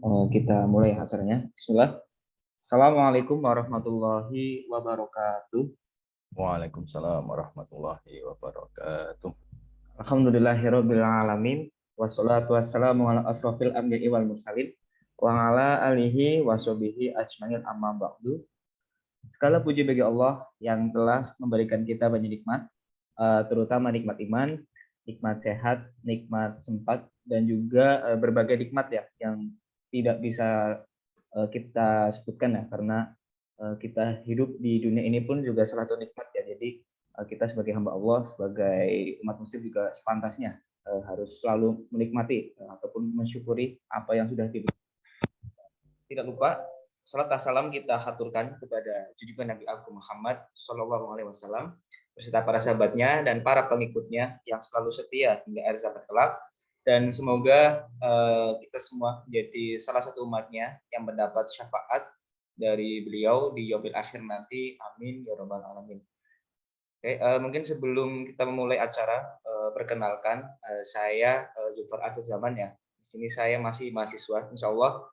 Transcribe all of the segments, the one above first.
Kita mulai acaranya. Bismillah. Assalamualaikum warahmatullahi wabarakatuh. Waalaikumsalam warahmatullahi wabarakatuh. Alhamdulillahirabbil alamin. Wassalatu wassalamu ala asrofil anbiya'i wal mursalin wa ala alihi washabihi ajmain amma ba'du. Segala puji bagi Allah yang telah memberikan kita banyak nikmat, terutama nikmat iman, nikmat sehat, nikmat sempat, dan juga berbagai nikmat ya yang tidak bisa kita sebutkan ya, karena kita hidup di dunia ini pun juga salah satu nikmat ya. Jadi kita sebagai hamba Allah, sebagai umat muslim juga sepantasnya harus selalu menikmati ataupun mensyukuri apa yang sudah diberikan. Tidak lupa salat salam kita haturkan kepada junjungan Nabi Agung Muhammad SAW beserta para sahabatnya dan para pengikutnya yang selalu setia hingga akhir zaman kelak. Dan semoga kita semua menjadi salah satu umatnya yang mendapat syafaat dari beliau di yaumil akhir nanti. Amin ya rabbal alamin. Oke, mungkin sebelum kita memulai acara, perkenalkan saya Zufar Aziz Zaman ya. Di sini saya masih mahasiswa, insya Allah.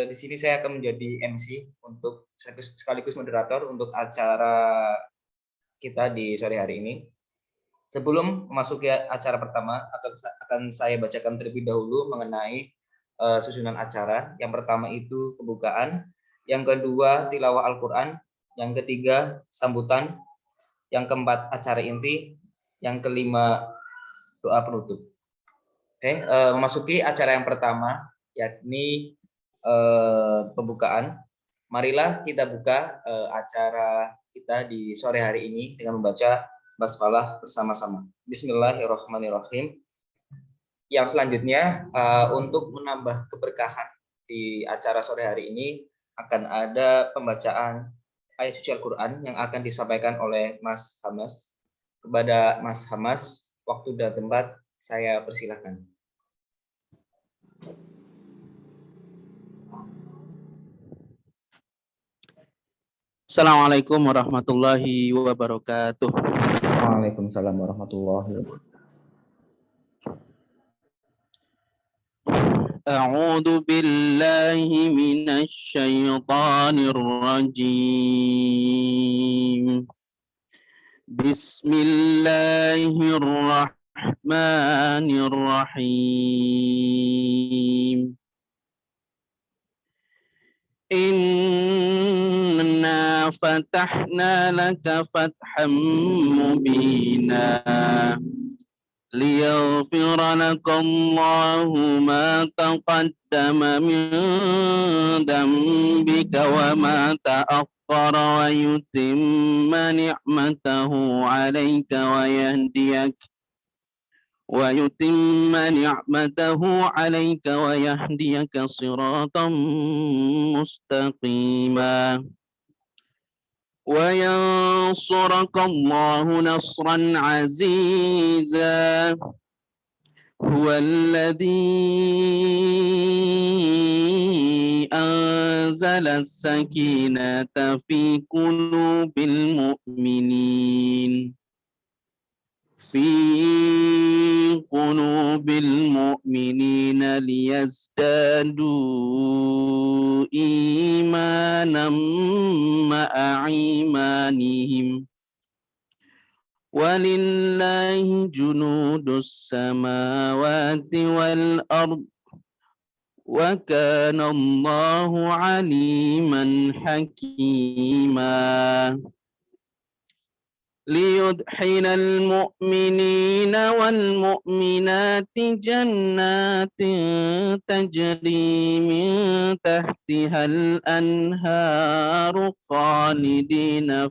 Di sini saya akan menjadi MC untuk sekaligus moderator untuk acara kita di sore hari ini. Sebelum memasuki acara pertama, akan saya bacakan terlebih dahulu mengenai susunan acara. Yang pertama itu pembukaan, yang kedua tilawah Al-Quran, yang ketiga sambutan, yang keempat acara inti, yang kelima doa penutup. Oke, memasuki acara yang pertama, yakni pembukaan. Marilah kita buka acara kita di sore hari ini dengan membaca basmalah bersama-sama. Bismillahirrahmanirrahim. Yang selanjutnya untuk menambah keberkahan di acara sore hari ini akan ada pembacaan ayat suci Al-Quran yang akan disampaikan oleh Mas Hamas. Kepada Mas Hamas, waktu dan tempat saya persilahkan. Assalamualaikum warahmatullahi wabarakatuh. Waalaikumsalam warahmatullahi wabarakatuh. A'udzu billahi minasy syaithanir rajim. Bismillahirrahmanirrahim. Inna fatahna laka fatham mubina ليغفر لك الله ما تقدم من ذنبك وما تأخر ويتم نعمته عليك ويهديك صراطا مستقيما وينصرك الله نصرا عزيزا هو الذي أنزل السكينة في قلوب المؤمنين ليزدادوا إيمانا مع إيمانهم ولله جنود السماوات والأرض وكان الله عليما حكيما ليدخل المؤمنين والمؤمنات جنات تجري من تحتها الأنهار خالدين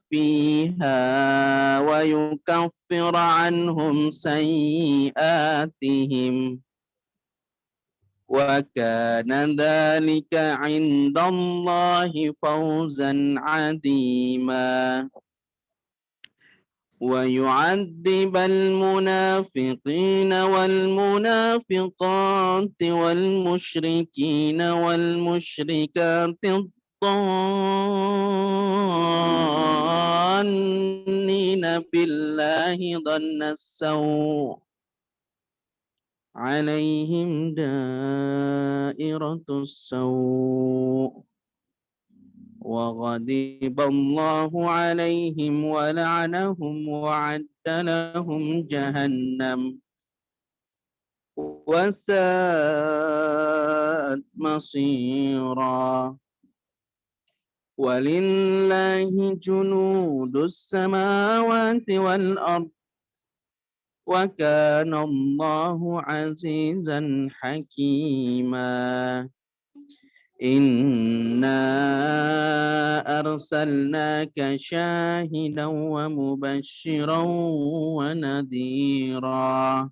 فيها ويكفر عنهم سيئاتهم وكان ذلك عند الله فوزا عظيما ويعذب المنافقين والمنافقات والمشركين والمشركات الضالين بالله ظن السوء عليهم دائرة السوء وغضب الله عليهم ولعنهم وأعد لهم جهنم وساءت مصيرا ولله جنود السماوات والأرض وكان الله عزيزا حكيما إنا أرسلناك شاهدا ومبشرا ونذيرا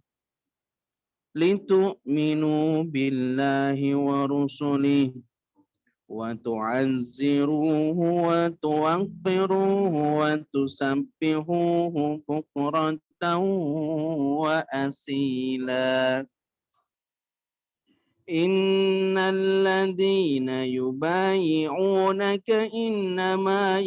لتؤمنوا بالله ورسله وتعزروه وتوقروه وتسبحوه بكرة وأصيلا إن الذين يبايعونك إنما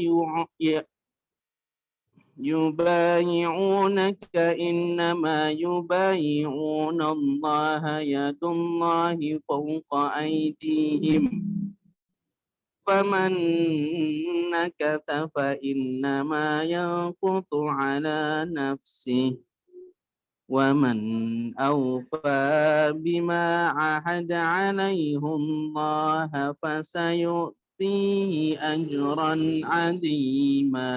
يبايعون الله يد الله فوق أيديهم فمن نكث فإنما ينكث على نفسه ومن أوفى بما عهد عليه الله فسيؤتيه أجرا عظيما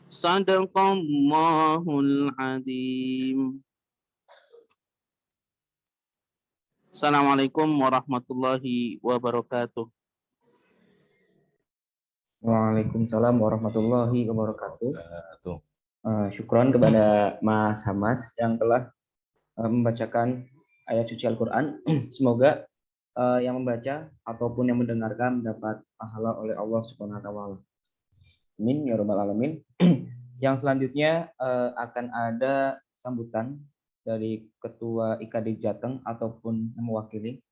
صدق الله العظيم. Assalamualaikum warahmatullahi wabarakatuh. Waalaikumsalam warahmatullahi wabarakatuh. Tuh. Syukron kepada Mas Hamas yang telah membacakan ayat suci Al-Quran. Semoga yang membaca ataupun yang mendengarkan mendapat pahala oleh Allah Subhanahu wa taala. Amin ya rabbal alamin. Yang selanjutnya akan ada sambutan dari Ketua IKD Jateng ataupun yang mewakili.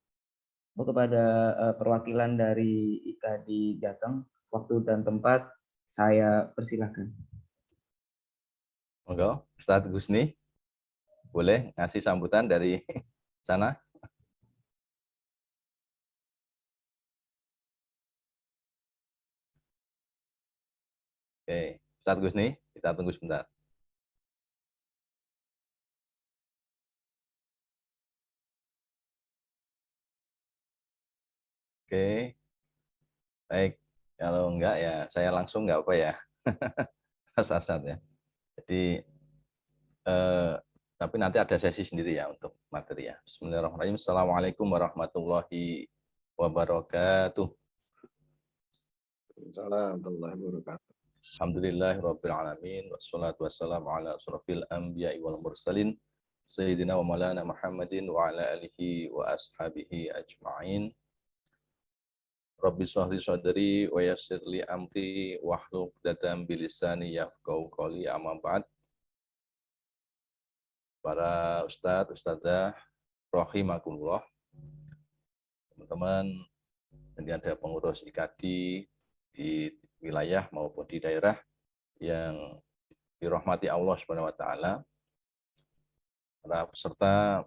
Kepada perwakilan dari IKD Jateng, waktu dan tempat saya persilahkan. Monggo, Ustadz Gusni, boleh ngasih sambutan dari sana? Oke, Ustadz Gusni, kita tunggu sebentar. Oke, baik. Kalau enggak ya saya langsung enggak apa ya, Mas Arsad ya. Jadi, tapi nanti ada sesi sendiri ya untuk materi ya. Bismillahirrahmanirrahim. Assalamualaikum warahmatullahi wabarakatuh. Warahmatullahi wabarakatuh. Alhamdulillahirabbil alamin wassalatu wassalamu ala asrofil anbiya'i wal mursalin sayyidina wa maulana Muhammadin wa ala alihi wa ashabihi ajma'in. Rabbi shrahli sadri wa yassir li amri wahlul 'uqdatam bilisani yafqahu qawli, amma ba'd. Para ustadz, ustadzah rahimakumullah. Teman-teman, ini ada pengurus IKD di wilayah maupun di daerah yang dirahmati Allah Subhanahu wa taala. Para peserta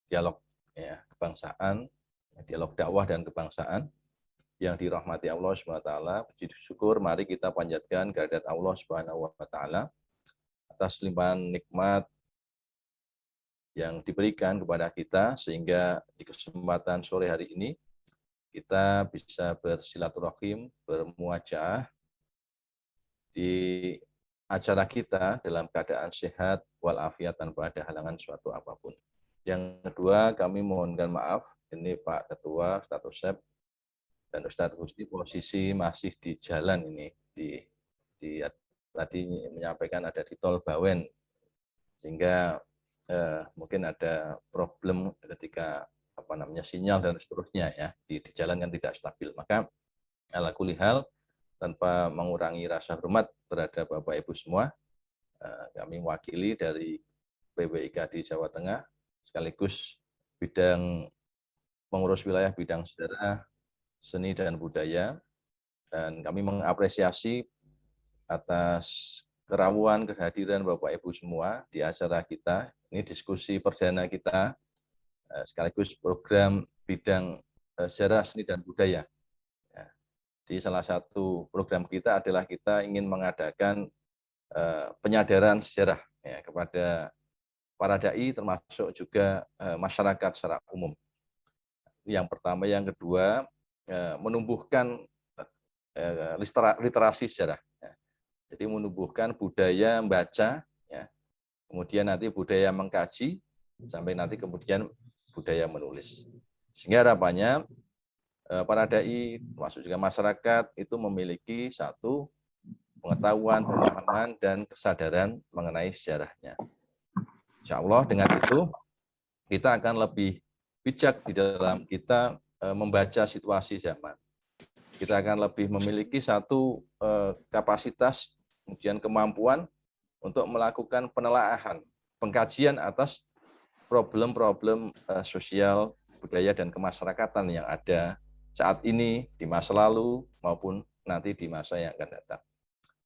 dialog ya, kebangsaan, dialog dakwah dan kebangsaan yang dirahmati Allah Subhanahu wa taala. Puji syukur mari kita panjatkan kehadirat Allah Subhanahu wa taala atas limpahan nikmat yang diberikan kepada kita sehingga di kesempatan sore hari ini kita bisa bersilaturahim, bermuajaah di acara kita dalam keadaan sehat walafiat tanpa ada halangan suatu apapun. Yang kedua, kami mohonkan maaf, ini Pak Ketua, Ustadz Usep, dan Ustadz Gusti posisi masih di jalan ini, tadi menyampaikan ada di Tol Bawen, sehingga mungkin ada problem ketika sinyal dan seterusnya ya di jalan yang tidak stabil. Maka ala kulli hal, tanpa mengurangi rasa hormat terhadap Bapak Ibu semua, kami mewakili dari PBIK di Jawa Tengah sekaligus bidang pengurus wilayah bidang sejarah, seni dan budaya Dan kami mengapresiasi atas kerawuan kehadiran Bapak Ibu semua di acara kita. Ini diskusi perdana kita sekaligus program bidang sejarah, seni dan budaya. Ya. Di salah satu program kita adalah kita ingin mengadakan penyadaran sejarah ya, kepada para dai termasuk juga masyarakat secara umum. Yang pertama, yang kedua menumbuhkan literasi sejarah. Ya. Jadi menumbuhkan budaya membaca, ya. Kemudian nanti budaya mengkaji, sampai nanti kemudian budaya menulis. Sehingga harapannya para dai, termasuk juga masyarakat, itu memiliki satu pengetahuan, pemahaman, dan kesadaran mengenai sejarahnya. Insya Allah dengan itu kita akan lebih bijak di dalam kita membaca situasi zaman. Kita akan lebih memiliki satu kapasitas, kemudian kemampuan untuk melakukan penelaahan, pengkajian atas problem-problem sosial, budaya, dan kemasyarakatan yang ada saat ini, di masa lalu, maupun nanti di masa yang akan datang.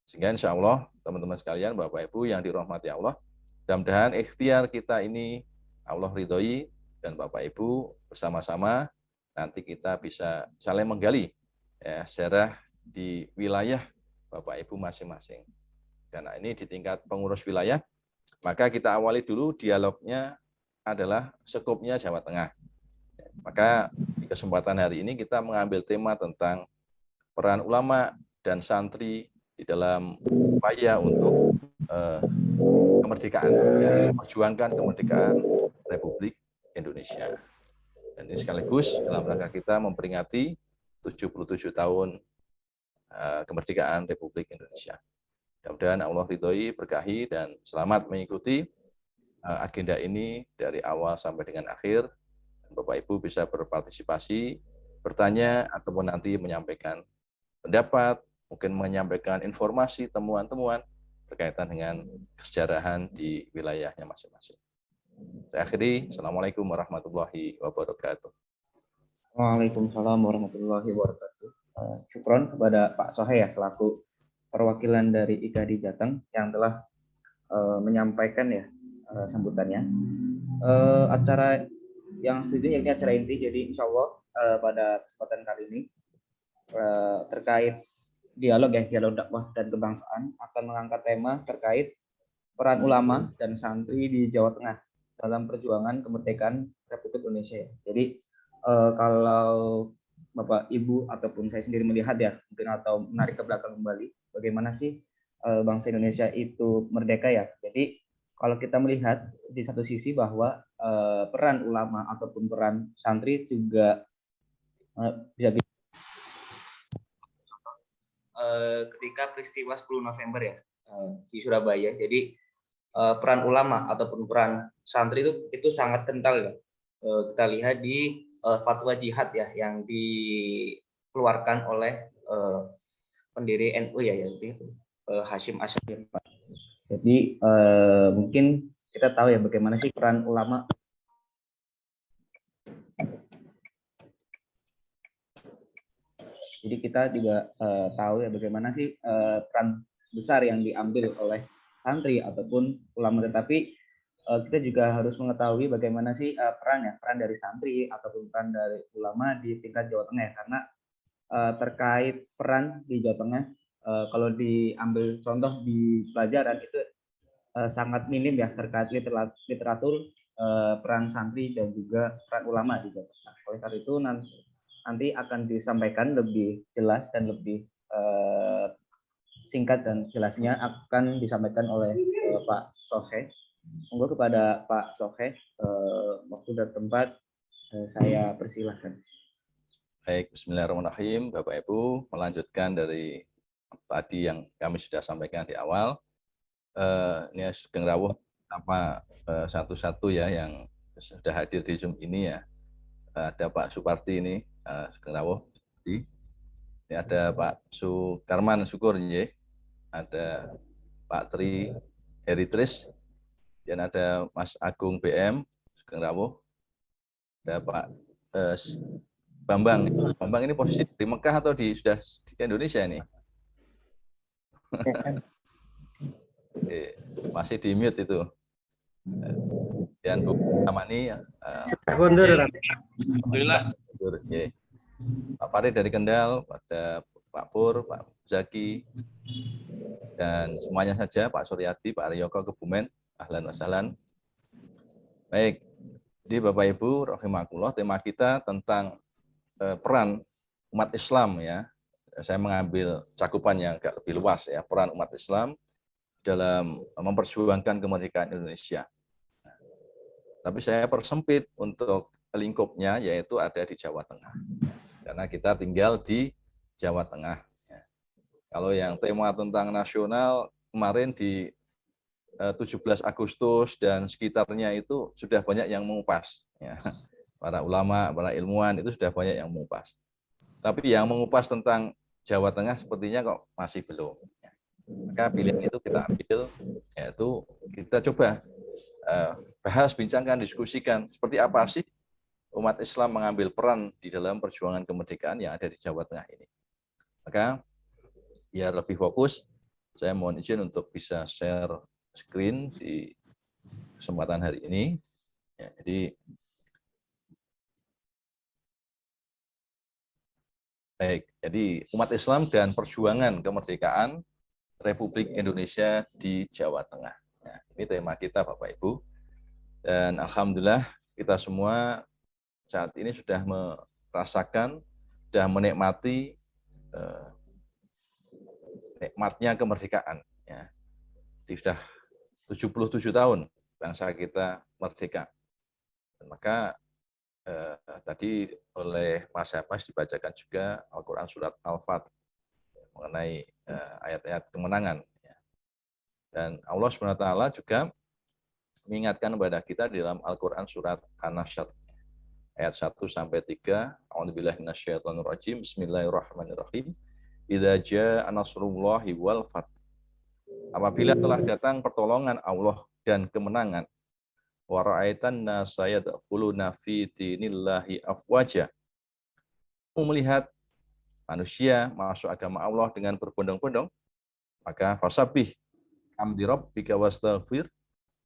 Sehingga insya Allah, teman-teman sekalian, Bapak Ibu yang dirahmati Allah, mudah-mudahan ikhtiar kita ini Allah ridhoi, dan Bapak Ibu bersama-sama nanti kita bisa saling menggali ya, sejarah di wilayah Bapak Ibu masing-masing. Karena ini di tingkat pengurus wilayah, maka kita awali dulu dialognya adalah skopnya Jawa Tengah. Maka di kesempatan hari ini kita mengambil tema tentang peran ulama dan santri di dalam upaya untuk kemerdekaan, ya, memperjuangkan kemerdekaan Republik Indonesia. Dan ini sekaligus dalam rangka kita memperingati 77 tahun kemerdekaan Republik Indonesia. Mudah-mudahan Allah ridhoi, berkahi, dan selamat mengikuti agenda ini dari awal sampai dengan akhir. Bapak Ibu bisa berpartisipasi, bertanya, ataupun nanti menyampaikan pendapat, mungkin menyampaikan informasi, temuan-temuan berkaitan dengan kesejarahan di wilayahnya masing-masing. Saya akhiri, Assalamualaikum warahmatullahi wabarakatuh. Waalaikumsalam warahmatullahi wabarakatuh. Syukron kepada Pak Sohe ya, selaku perwakilan dari IKADI Jateng yang telah menyampaikan ya sambutannya. Acara yang selanjutnya ini acara inti, jadi insya Allah pada kesempatan kali ini terkait dialog dakwah dan kebangsaan akan mengangkat tema terkait peran ulama dan santri di Jawa Tengah dalam perjuangan kemerdekaan Republik Indonesia. Jadi kalau Bapak Ibu ataupun saya sendiri melihat ya, mungkin atau menarik ke belakang kembali, bagaimana sih bangsa Indonesia itu merdeka ya. Jadi kalau kita melihat di satu sisi bahwa peran ulama ataupun peran santri juga bisa ketika peristiwa 10 November ya di Surabaya. Jadi peran ulama ataupun peran santri itu sangat kental ya. Kita lihat di fatwa jihad ya yang dikeluarkan oleh pendiri NU ya, yaitu Hasyim Asy'ari. Jadi mungkin kita tahu ya bagaimana sih peran ulama. Jadi kita juga tahu ya bagaimana sih peran besar yang diambil oleh santri ataupun ulama. Tetapi kita juga harus mengetahui bagaimana sih peran dari santri ataupun peran dari ulama di tingkat Jawa Tengah. Karena terkait peran di Jawa Tengah, kalau diambil contoh di pelajaran itu sangat minim ya terkait literatur peran santri dan juga peran ulama di Jawa Tengah. Oleh karena itu nanti akan disampaikan lebih jelas dan lebih singkat dan jelasnya akan disampaikan oleh Pak Sohe. Monggo kepada Pak Sohe, waktu dan tempat saya persilahkan. Baik, bismillahirrahmanirrahim. Bapak Ibu, melanjutkan dari tadi yang kami sudah sampaikan di awal. Ini Sugeng Rawuh apa satu-satu ya yang sudah hadir di Zoom ini ya. Ada Pak Suparti ini, Sugeng Rawuh. Ini ada Pak Sukarman Syukur, ada Pak Tri Eritris, dan ada Mas Agung BM Sugeng Rawuh, ada Pak Bambang. Bambang ini posisi di Mekah atau sudah di Indonesia ini? Masih di mute itu. Dan Bu Amani Mundur. Alhamdulillah. Pak Farid dari Kendal, pada Pak Pur, Pak Zaki, dan semuanya saja, Pak Suryadi, Pak Aryoko, Kebumen, ahlan wa sahlan. Baik, jadi Bapak Ibu, rahimakumullah, tema kita tentang peran umat Islam ya. Saya mengambil cakupan yang agak lebih luas ya, peran umat Islam dalam memperjuangkan kemerdekaan Indonesia. Tapi saya persempit untuk lingkupnya, yaitu ada di Jawa Tengah. Karena kita tinggal di Jawa Tengah. Kalau yang tema tentang nasional, kemarin di 17 Agustus dan sekitarnya itu sudah banyak yang mengupas. Ya. Para ulama, para ilmuwan itu sudah banyak yang mengupas. Tapi yang mengupas tentang Jawa Tengah sepertinya kok masih belum. Maka pilihan itu kita ambil, yaitu kita coba bahas, bincangkan, diskusikan seperti apa sih umat Islam mengambil peran di dalam perjuangan kemerdekaan yang ada di Jawa Tengah ini. Maka biar lebih fokus, saya mohon izin untuk bisa share screen di kesempatan hari ini. Ya, jadi baik, jadi umat Islam dan perjuangan kemerdekaan Republik Indonesia di Jawa Tengah. Nah, ini tema kita Bapak Ibu. Dan alhamdulillah kita semua saat ini sudah merasakan, sudah menikmati nikmatnya kemerdekaan. Ya. Sudah 77 tahun bangsa kita merdeka. Dan maka tadi oleh Mas Hapas dibacakan juga Al-Quran Surat Al-Fat mengenai ayat-ayat kemenangan. Ya. Dan Allah SWT juga mengingatkan kepada kita di dalam Al-Quran Surat An-Nasr ayat 1-3. A'udzubillahi minasyaitonirrajim. Bismillahirrahmanirrahim. Idza jaa nasrullahi wal fath. Apabila telah datang pertolongan Allah dan kemenangan, wa ra'aitan nasa yadkhuluna fi dinillahi afwaja. Melihat manusia masuk agama Allah dengan berbondong-bondong, maka fasabbih hamdi rabbika wastaghfir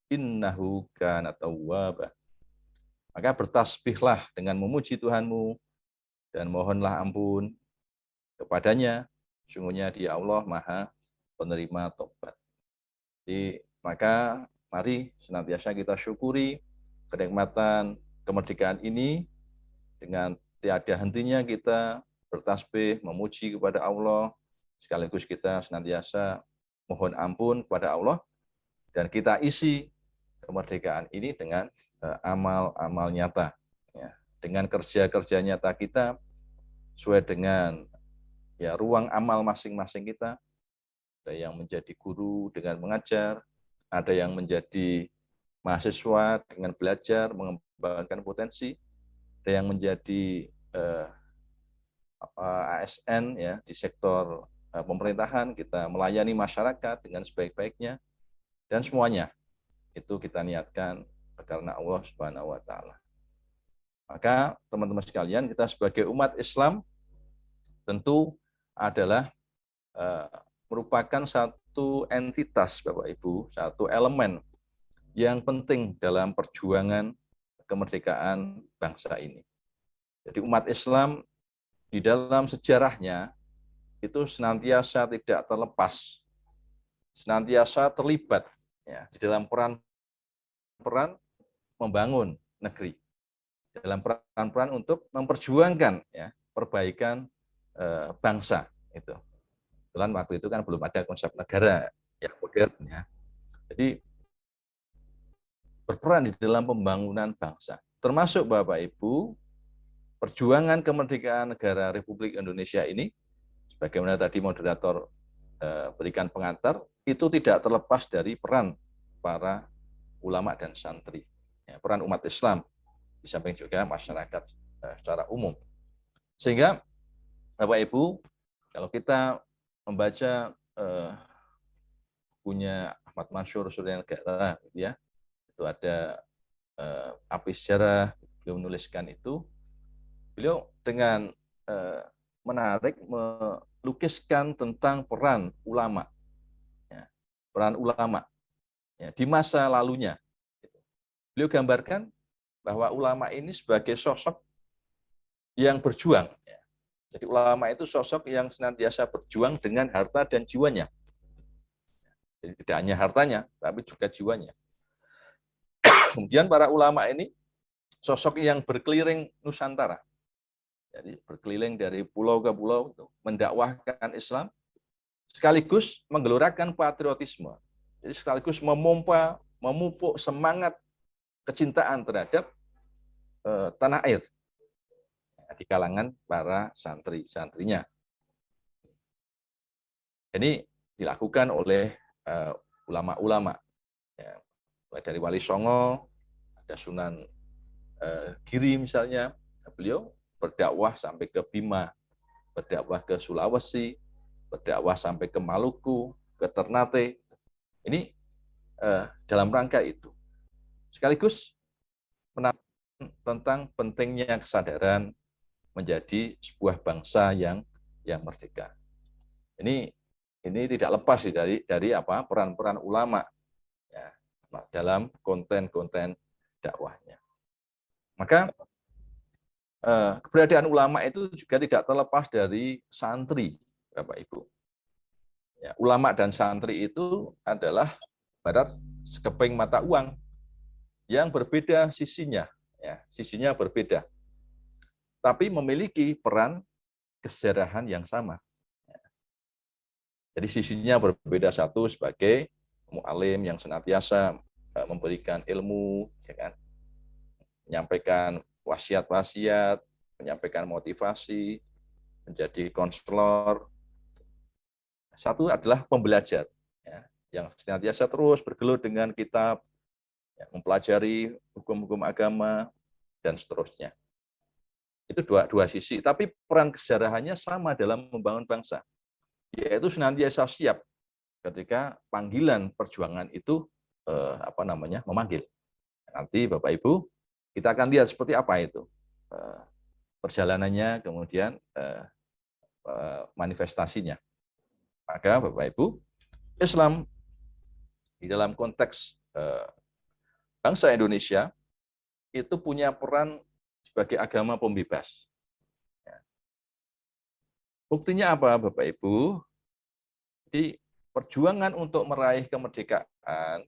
innahu kana tawwaba. Maka bertasbihlah dengan memuji Tuhanmu dan mohonlah ampun kepadanya, sungguhnya Dia Allah Maha penerima tobat. Jadi maka mari senantiasa kita syukuri kenikmatan kemerdekaan ini dengan tiada hentinya kita bertasbih, memuji kepada Allah, sekaligus kita senantiasa mohon ampun kepada Allah, dan kita isi kemerdekaan ini dengan amal-amal nyata, ya, dengan kerja-kerja nyata kita sesuai dengan ya ruang amal masing-masing kita. Ada yang menjadi guru dengan mengajar, ada yang menjadi mahasiswa dengan belajar mengembangkan potensi, ada yang menjadi ASN ya di sektor pemerintahan, kita melayani masyarakat dengan sebaik-baiknya, dan semuanya itu kita niatkan karena Allah Subhanahu wa taala. Maka teman-teman sekalian, kita sebagai umat Islam tentu adalah merupakan satu entitas Bapak Ibu, satu elemen yang penting dalam perjuangan kemerdekaan bangsa ini. Jadi umat Islam di dalam sejarahnya itu senantiasa tidak terlepas, senantiasa terlibat ya, di dalam peran membangun negeri, dalam peran-peran untuk memperjuangkan ya, perbaikan bangsa itu. Kebetulan waktu itu kan belum ada konsep negara yang modern ya. Jadi berperan di dalam pembangunan bangsa. Termasuk Bapak Ibu, perjuangan kemerdekaan negara Republik Indonesia ini, sebagaimana tadi moderator berikan pengantar, itu tidak terlepas dari peran para ulama dan santri, ya, peran umat Islam, di samping juga masyarakat secara umum. Sehingga Bapak Ibu, kalau kita membaca bukunya Ahmad Mansur Surya Negara, ya, itu ada api sejarah, beliau menuliskan itu, beliau dengan menarik melukiskan tentang peran ulama, ya, peran ulama ya, di masa lalunya. Beliau gambarkan bahwa ulama ini sebagai sosok yang berjuang. Ya. Jadi ulama itu sosok yang senantiasa berjuang dengan harta dan jiwanya. Jadi tidak hanya hartanya, tapi juga jiwanya. Kemudian para ulama ini sosok yang berkeliling Nusantara. Jadi berkeliling dari pulau ke pulau, mendakwahkan Islam, sekaligus menggelorakan patriotisme. Jadi sekaligus memupuk semangat kecintaan terhadap tanah air di kalangan para santri-santrinya. Ini dilakukan oleh ulama-ulama. Ya, mulai dari Wali Songo, ada Sunan Giri misalnya, beliau berdakwah sampai ke Bima, berdakwah ke Sulawesi, berdakwah sampai ke Maluku, ke Ternate. Ini dalam rangka itu. Sekaligus menanamkan tentang pentingnya kesadaran menjadi sebuah bangsa yang merdeka. Ini tidak lepas dari apa peran-peran ulama ya, dalam konten-konten dakwahnya. Maka keberadaan ulama itu juga tidak terlepas dari santri, Bapak Ibu. Ya, ulama dan santri itu adalah barat sekeping mata uang yang berbeda sisinya, ya, sisinya berbeda, tapi memiliki peran kesejarahan yang sama. Jadi sisinya berbeda, satu sebagai mu'alim yang senantiasa memberikan ilmu, ya kan? Menyampaikan wasiat-wasiat, menyampaikan motivasi, menjadi konselor. Satu adalah pembelajar, ya, yang senantiasa terus bergelut dengan kitab, ya, mempelajari hukum-hukum agama, dan seterusnya. Itu dua sisi, tapi peran kesejarahannya sama dalam membangun bangsa, yaitu senantiasa siap ketika panggilan perjuangan itu memanggil. Nanti Bapak Ibu, kita akan lihat seperti apa itu perjalanannya, kemudian manifestasinya. Maka Bapak Ibu, Islam di dalam konteks bangsa Indonesia itu punya peran sebagai agama pembebas. Buktinya apa, Bapak Ibu? Di perjuangan untuk meraih kemerdekaan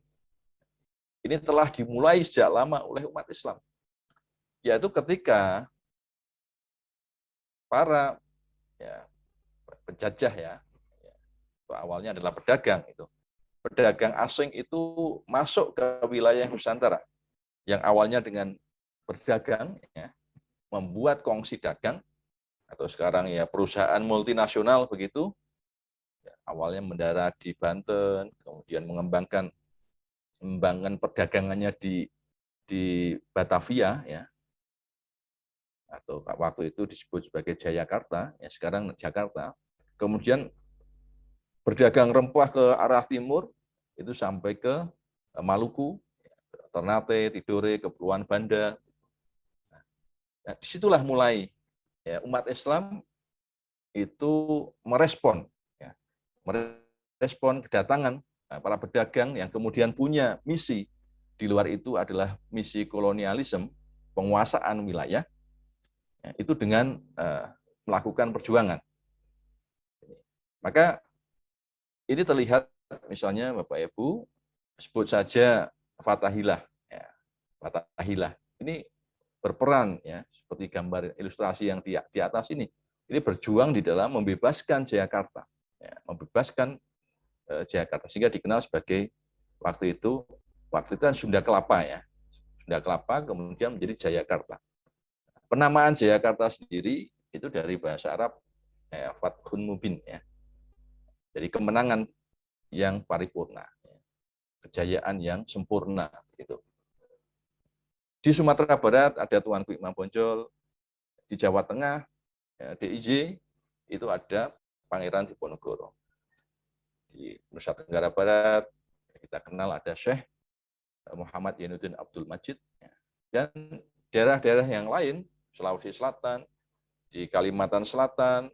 ini telah dimulai sejak lama oleh umat Islam. Yaitu ketika para penjajah awalnya adalah pedagang itu. Pedagang asing itu masuk ke wilayah Nusantara yang awalnya dengan berdagang, membuat kongsi dagang, atau sekarang ya perusahaan multinasional begitu, awalnya mendarat di Banten, kemudian mengembangkan perdagangannya di Batavia, ya, atau waktu itu disebut sebagai Jayakarta, ya sekarang Jakarta. Kemudian berdagang rempah ke arah timur itu sampai ke Maluku, Ternate, Tidore, Kepulauan Banda. Nah, disitulah mulai umat Islam itu merespon kedatangan para pedagang yang kemudian punya misi di luar itu adalah misi kolonialisme, penguasaan wilayah, itu dengan melakukan perjuangan. Maka ini terlihat misalnya Bapak Ibu, sebut saja Fathahilah. Fathahilah ini berperan, ya, seperti gambar ilustrasi yang di atas ini berjuang di dalam membebaskan Jayakarta, membebaskan Jayakarta sehingga dikenal sebagai waktu itu kan Sunda Kelapa, ya, Sunda Kelapa kemudian menjadi Jayakarta. Penamaan Jayakarta sendiri itu dari bahasa Arab Fathun Mubin, ya, jadi kemenangan yang paripurna, kejayaan yang sempurna gitu. Di Sumatera Barat ada Tuanku Imam Bonjol, di Jawa Tengah DIY itu ada Pangeran Diponegoro. Di Nusa Tenggara Barat kita kenal ada Syekh Muhammad Yainuddin Abdul Majid, dan daerah-daerah yang lain, Sulawesi Selatan, di Kalimantan Selatan,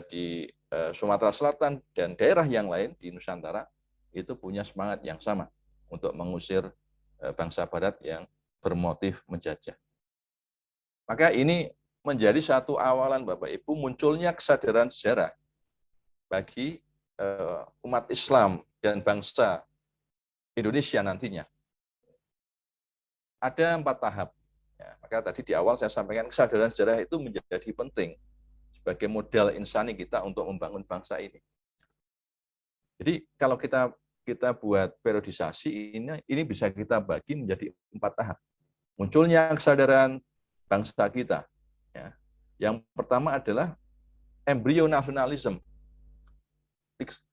di Sumatera Selatan, dan daerah yang lain di Nusantara itu punya semangat yang sama untuk mengusir bangsa Barat yang bermotif menjajah. Maka ini menjadi satu awalan Bapak Ibu munculnya kesadaran sejarah bagi umat Islam dan bangsa Indonesia nantinya. Ada 4 tahap. Ya, maka tadi di awal saya sampaikan kesadaran sejarah itu menjadi penting sebagai modal insani kita untuk membangun bangsa ini. Jadi kalau kita buat periodisasi ini bisa kita bagi menjadi 4 tahap. Munculnya kesadaran bangsa kita. Ya. Yang pertama adalah embrio nasionalisme.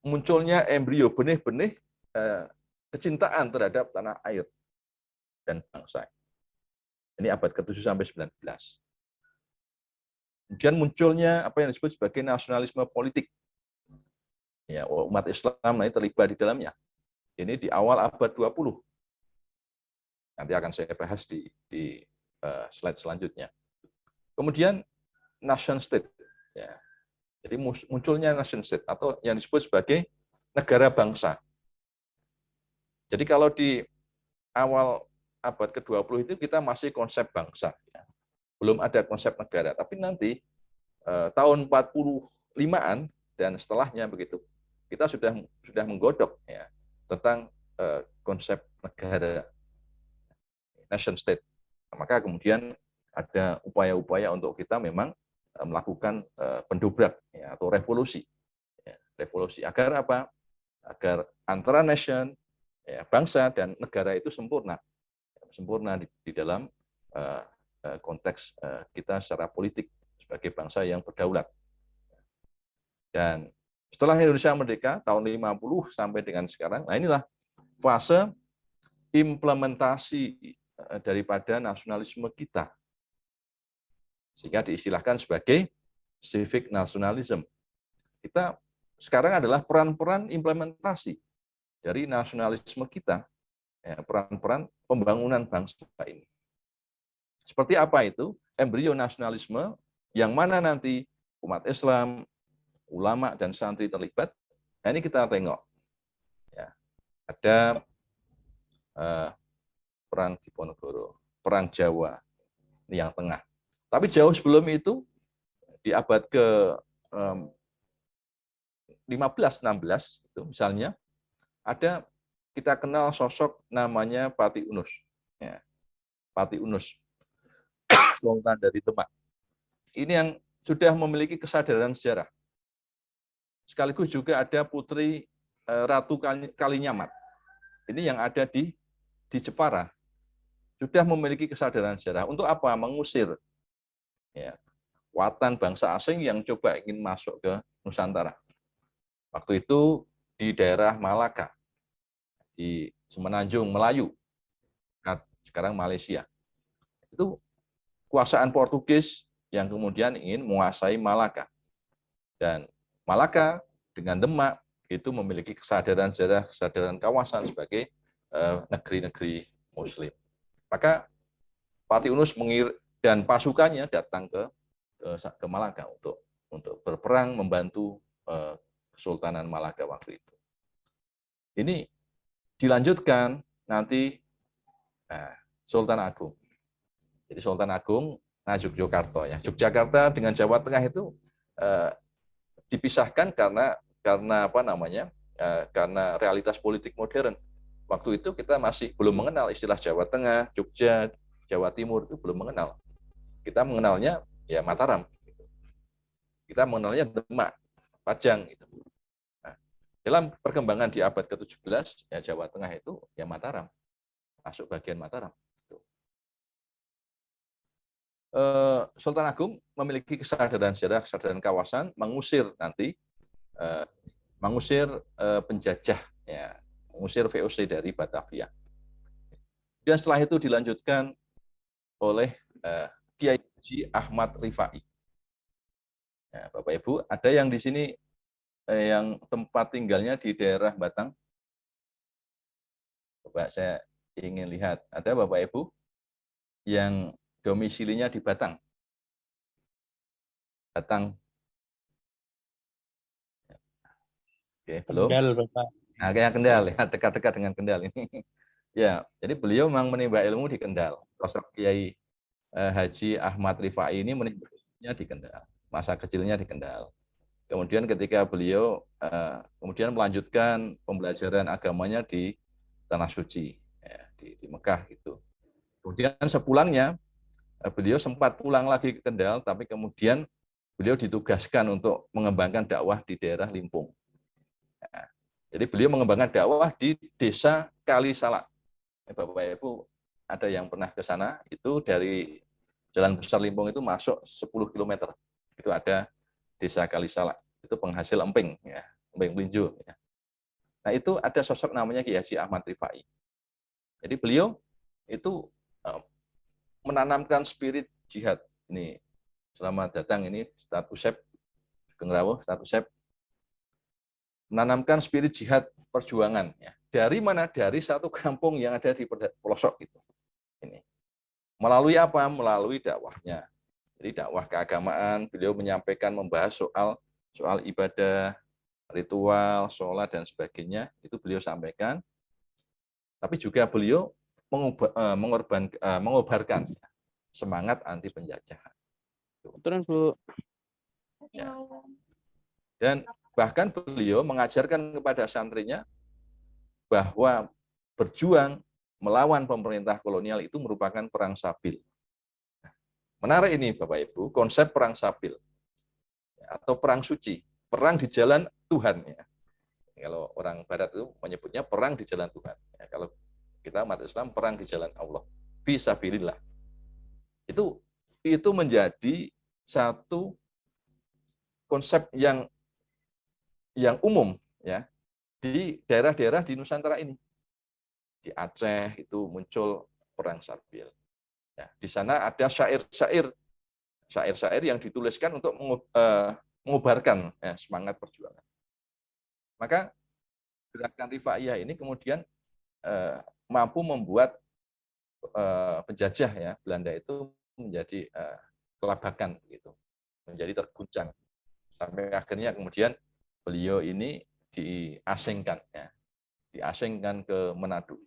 Munculnya embrio benih-benih kecintaan terhadap tanah air dan bangsa. Ini abad ke-7 sampai 19. Kemudian munculnya apa yang disebut sebagai nasionalisme politik. Ya, umat Islam ini terlibat di dalamnya. Ini di awal abad 20. Nanti akan saya bahas di slide selanjutnya. Kemudian nation state. Ya. Jadi munculnya nation state atau yang disebut sebagai negara bangsa. Jadi kalau di awal abad ke-20 itu kita masih konsep bangsa. Ya. Belum ada konsep negara. Tapi nanti tahun 45-an dan setelahnya begitu, kita sudah menggodok ya, tentang konsep negara, nation state. Maka kemudian ada upaya-upaya untuk kita memang melakukan pendobrak ya, atau revolusi. Ya, revolusi agar apa? Agar antara nation, ya, bangsa dan negara itu sempurna di dalam konteks kita secara politik sebagai bangsa yang berdaulat. Dan setelah Indonesia merdeka tahun 50 sampai dengan sekarang, nah inilah fase implementasi daripada nasionalisme kita. Sehingga diistilahkan sebagai civic nationalism. Kita sekarang adalah peran-peran implementasi dari nasionalisme kita, ya, peran-peran pembangunan bangsa ini. Seperti apa itu? Embrio nasionalisme yang mana nanti umat Islam, ulama dan santri terlibat. Nah, ini kita tengok. Ya, ada perang Diponegoro, perang Jawa, ini yang tengah. Tapi jauh sebelum itu, di abad ke 15-16 itu misalnya ada kita kenal sosok namanya Pati Unus. Ya, Pati Unus, Sultan dari Demak. Ini yang sudah memiliki kesadaran sejarah. Sekaligus juga ada Putri Ratu Kalinyamat. Ini yang ada di Jepara. Sudah memiliki kesadaran sejarah. Untuk apa? Mengusir ya, watan bangsa asing yang coba ingin masuk ke Nusantara. Waktu itu di daerah Malaka, di Semenanjung Melayu, sekarang Malaysia. Itu kuasaan Portugis yang kemudian ingin menguasai Malaka. Dan Malaka dengan Demak itu memiliki kesadaran sejarah, kesadaran kawasan sebagai negeri-negeri Muslim. Maka Pati Unus dan pasukannya datang ke Malaka untuk berperang membantu Kesultanan Malaka waktu itu. Ini dilanjutkan nanti Sultan Agung. Jadi Sultan Agung Yogyakarta ya. Yogyakarta dengan Jawa Tengah itu dipisahkan karena apa namanya? Karena realitas politik modern. Waktu itu kita masih belum mengenal istilah Jawa Tengah, Jogja, Jawa Timur itu belum mengenal. Kita mengenalnya ya Mataram. Kita mengenalnya Demak, Pajang. Gitu. Nah, dalam perkembangan di abad ke-17, ya Jawa Tengah itu ya Mataram, masuk bagian Mataram. Sultan Agung memiliki kesadaran sejarah, kesadaran kawasan, mengusir penjajah, ya, mengusir VOC dari Batavia. Dan setelah itu dilanjutkan oleh Kiai Haji Ahmad Rifai. Ya, Bapak Ibu, ada yang di sini yang tempat tinggalnya di daerah Batang? Coba saya ingin lihat, ada Bapak Ibu yang domisilinya di Batang? datang. Oke, belum? Kendal, Bapak. Nah, kayak Kendal ya, dekat-dekat dengan Kendal ini. Ya, jadi beliau memang menimba ilmu di Kendal. Sosok Kiai Haji Ahmad Rifai ini menimba ilmunya di Kendal. Masa kecilnya di Kendal. Kemudian ketika beliau kemudian melanjutkan pembelajaran agamanya di Tanah Suci, ya, di Mekah gitu. Kemudian sepulangnya beliau sempat pulang lagi ke Kendal, tapi kemudian beliau ditugaskan untuk mengembangkan dakwah di daerah Limpung. Nah, jadi beliau mengembangkan dakwah di desa Kalisalak. Bapak Ibu ada yang pernah ke sana, itu dari Jalan Besar Limpung itu masuk 10 km. Itu ada desa Kalisalak. Itu penghasil emping, ya, emping melinjo. Ya. Nah itu ada sosok namanya Kiai Haji Ahmad Rifai. Jadi beliau itu menanamkan spirit jihad. Ini selamat datang ini Ustaz Usep, Gengrawuh, Ustaz Usep. Menanamkan spirit jihad perjuangan. Ya. Dari mana? Dari satu kampung yang ada di pelosok itu. Ini. Melalui apa? Melalui dakwahnya. Jadi dakwah keagamaan, beliau menyampaikan membahas soal ibadah, ritual, sholat dan sebagainya, itu beliau sampaikan. Tapi juga beliau mengobarkan semangat anti penjajahan. Turun, Bu. Ya. Dan bahkan beliau mengajarkan kepada santrinya bahwa berjuang melawan pemerintah kolonial itu merupakan perang sabil. Menarik ini Bapak Ibu, konsep perang sabil atau perang suci, perang di jalan Tuhan. Ya. Kalau orang Barat itu menyebutnya perang di jalan Tuhan. Ya, kalau kita umat Islam perang di jalan Allah, fisabilillah. Itu menjadi satu konsep yang umum ya di daerah-daerah di Nusantara ini. Di Aceh itu muncul perang sabil. Ya, di sana ada syair-syair yang dituliskan untuk mengobarkan ya, semangat perjuangan. Maka gerakan Rifaiyah ini kemudian mampu membuat penjajah ya Belanda itu menjadi kelabakan gitu, menjadi terguncang sampai akhirnya kemudian beliau ini diasingkan ya, diasingkan ke Manado.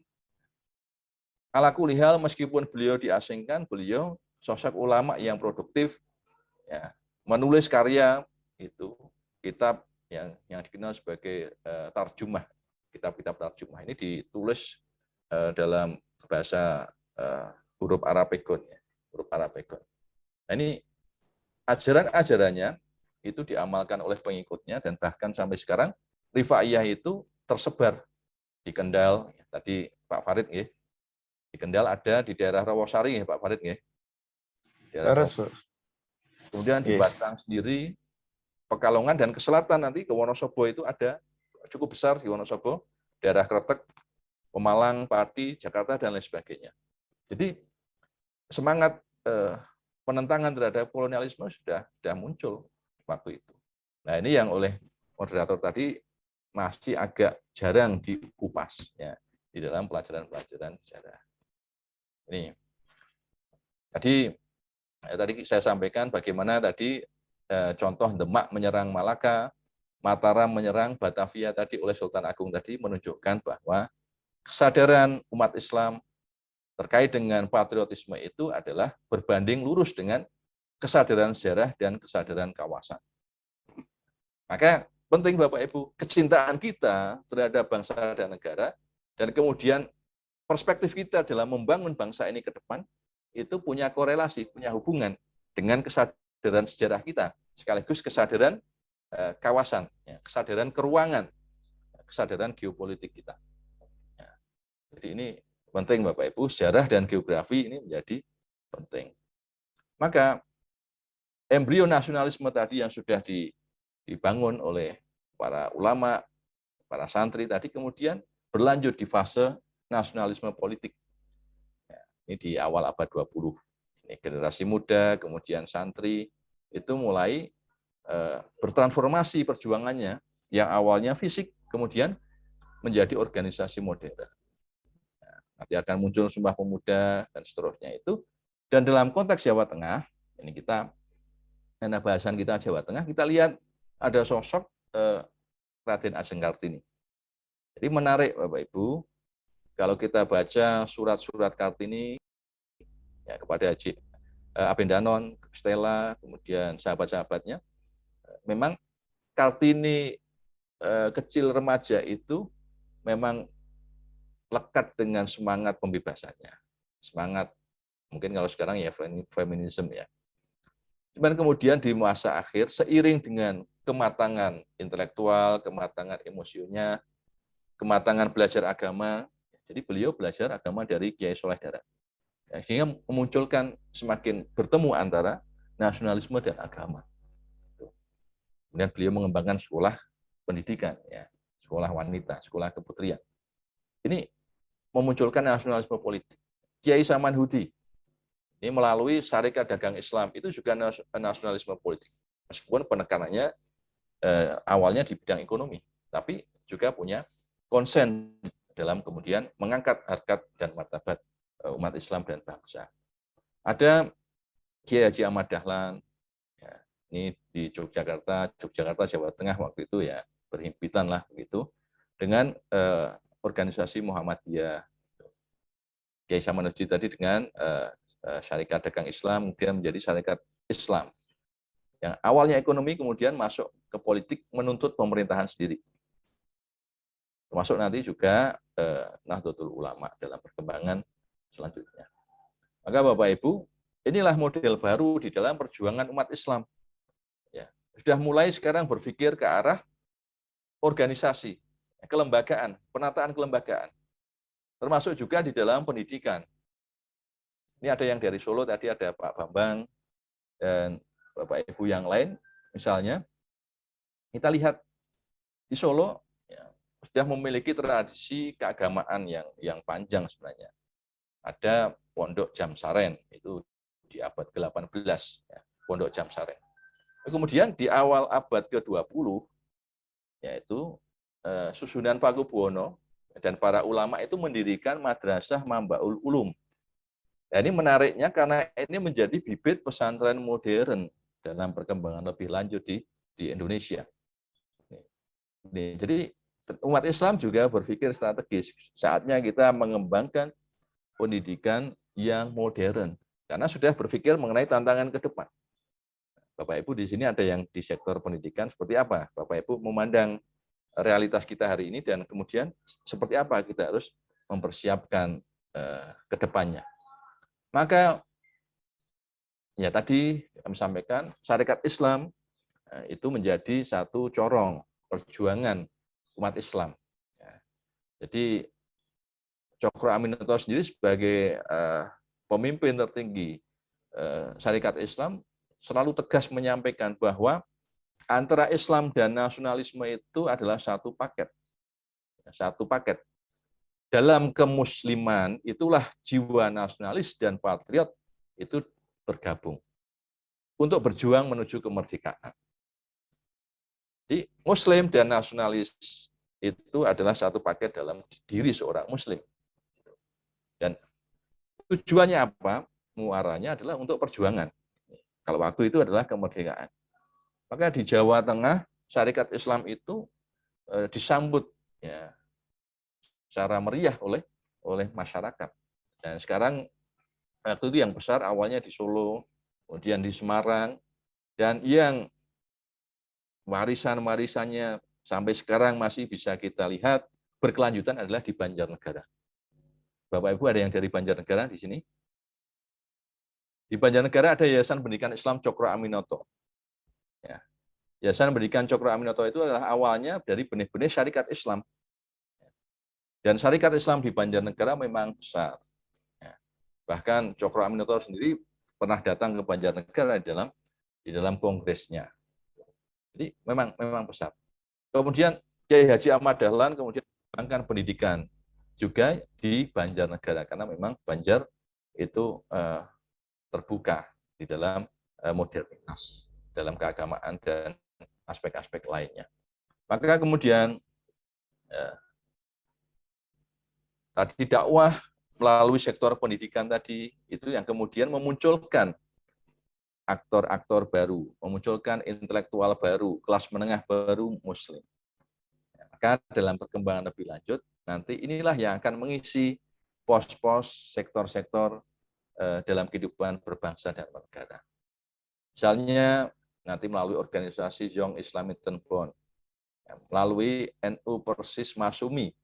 Ala kulihal meskipun beliau diasingkan, beliau sosok ulama yang produktif, ya, menulis karya itu kitab yang dikenal sebagai tarjumah, kitab-kitab tarjumah ini ditulis dalam bahasa huruf Arabic, ya, huruf Arabic. Nah, ini ajaran-ajarannya itu diamalkan oleh pengikutnya dan bahkan sampai sekarang Rifaiyah itu tersebar di Kendal. Tadi Pak Farid ya. Di Kendal ada di daerah Rawasari ya Pak Farid ya. Kemudian di Batang sendiri, Pekalongan dan ke selatan nanti ke Wonosobo itu ada cukup besar di Wonosobo, daerah Kretek, Pemalang, Pati, Jakarta dan lain sebagainya. Jadi semangat penentangan terhadap kolonialisme sudah muncul waktu itu. Nah ini yang oleh moderator tadi masih agak jarang dikupas ya di dalam pelajaran-pelajaran sejarah. Ini tadi saya sampaikan bagaimana tadi contoh Demak menyerang Malaka, Mataram menyerang Batavia tadi oleh Sultan Agung tadi menunjukkan bahwa kesadaran umat Islam terkait dengan patriotisme itu adalah berbanding lurus dengan kesadaran sejarah dan kesadaran kawasan. Maka penting Bapak Ibu, kecintaan kita terhadap bangsa dan negara dan kemudian perspektif kita dalam membangun bangsa ini ke depan itu punya korelasi, punya hubungan dengan kesadaran sejarah kita, sekaligus kesadaran kawasan, ya, kesadaran keruangan, kesadaran geopolitik kita. Ya. Jadi ini penting Bapak Ibu, sejarah dan geografi ini menjadi penting. Maka embrio nasionalisme tadi yang sudah dibangun oleh para ulama, para santri tadi kemudian berlanjut di fase nasionalisme politik. Ya, ini di awal abad 20. Ini generasi muda, kemudian santri, itu mulai bertransformasi perjuangannya yang awalnya fisik, kemudian menjadi organisasi modern. Nah, nanti akan muncul Sumpah Pemuda dan seterusnya itu. Dan dalam konteks Jawa Tengah, ini kita karena bahasan kita Jawa Tengah, kita lihat ada sosok Raden Ajeng Kartini. Jadi menarik Bapak Ibu, kalau kita baca surat-surat Kartini ya, kepada Haji Abendanon, Stella, kemudian sahabat-sahabatnya, memang Kartini kecil remaja itu memang lekat dengan semangat pembebasannya. Semangat, mungkin kalau sekarang ya feminisme ya. Cuman kemudian di masa akhir, seiring dengan kematangan intelektual, kematangan emosinya, kematangan belajar agama, jadi beliau belajar agama dari Kiai Soleh Darat. Ya, sehingga memunculkan semakin bertemu antara nasionalisme dan agama. Kemudian beliau mengembangkan sekolah pendidikan, ya, sekolah wanita, sekolah keputrian. Ini memunculkan nasionalisme politik. Kiai Samanhudi ini melalui Syarikat Dagang Islam itu juga nasionalisme politik. Meskipun penekanannya awalnya di bidang ekonomi, tapi juga punya konsen dalam kemudian mengangkat harkat dan martabat umat Islam dan bangsa. Ada Kiai Haji Ahmad Dahlan, ya, ini di Yogyakarta, Jawa Tengah waktu itu ya berhimpitan lah begitu dengan organisasi Muhammadiyah. Kiai Samanhudi tadi dengan Syarikat Dagang Islam kemudian menjadi Syarikat Islam. Yang awalnya ekonomi kemudian masuk ke politik menuntut pemerintahan sendiri. Termasuk nanti juga Nahdlatul Ulama dalam perkembangan selanjutnya. Maka Bapak Ibu, inilah model baru di dalam perjuangan umat Islam. Ya, sudah mulai sekarang berpikir ke arah organisasi, kelembagaan, penataan kelembagaan. Termasuk juga di dalam pendidikan. Ini ada yang dari Solo, tadi ada Pak Bambang, dan Bapak Ibu yang lain, misalnya, kita lihat di Solo, ya, sudah memiliki tradisi keagamaan yang panjang sebenarnya. Ada Pondok Jamsaren, itu di abad ke-18, ya, Pondok Jamsaren. Kemudian di awal abad ke-20, yaitu susunan Pakubuwono, dan para ulama itu mendirikan Madrasah Mambaul Ulum. Nah, ini menariknya karena ini menjadi bibit pesantren modern dalam perkembangan lebih lanjut di Indonesia. Jadi umat Islam juga berpikir strategis. Saatnya kita mengembangkan pendidikan yang modern karena sudah berpikir mengenai tantangan ke depan. Bapak Ibu di sini ada yang di sektor pendidikan seperti apa? Bapak Ibu memandang realitas kita hari ini dan kemudian seperti apa kita harus mempersiapkan ke depannya. Maka ya tadi kami sampaikan Syarikat Islam itu menjadi satu corong perjuangan umat Islam. Jadi Cokro Aminoto sendiri sebagai pemimpin tertinggi Syarikat Islam selalu tegas menyampaikan bahwa antara Islam dan nasionalisme itu adalah satu paket. Satu paket. Dalam kemusliman itulah jiwa nasionalis dan patriot itu bergabung untuk berjuang menuju kemerdekaan. Jadi Muslim dan nasionalis itu adalah satu paket dalam diri seorang Muslim. Dan tujuannya apa? Muaranya adalah untuk perjuangan. Kalau waktu itu adalah kemerdekaan. Maka di Jawa Tengah, Syarikat Islam itu disambut ya, secara meriah oleh masyarakat. Dan sekarang waktu itu yang besar awalnya di Solo, kemudian di Semarang, dan yang warisan-warisannya sampai sekarang masih bisa kita lihat berkelanjutan adalah di Banjarnegara. Bapak Ibu ada yang dari Banjarnegara di sini? Di Banjarnegara ada Yayasan Pendidikan Islam Cokro Aminoto. Ya. Yayasan Pendidikan Cokro Aminoto itu adalah awalnya dari benih-benih Syarikat Islam. Dan Syarikat Islam di Banjarnegara memang besar. Ya. Bahkan Cokro Aminoto sendiri pernah datang ke Banjarnegara di dalam kongresnya. Jadi memang besar. Kemudian Kiai Haji Ahmad Dahlan kemudian mengembangkan pendidikan juga di Banjarnegara karena memang Banjar itu terbuka di dalam modernitas, dalam keagamaan dan aspek-aspek lainnya. Maka kemudian tadi dakwah melalui sektor pendidikan tadi itu yang kemudian memunculkan aktor-aktor baru, memunculkan intelektual baru, kelas menengah baru Muslim. Maka dalam perkembangan lebih lanjut, nanti inilah yang akan mengisi pos-pos sektor-sektor dalam kehidupan berbangsa dan bernegara. Misalnya nanti melalui organisasi Young Islamic Bond, melalui NU Persis Masumi,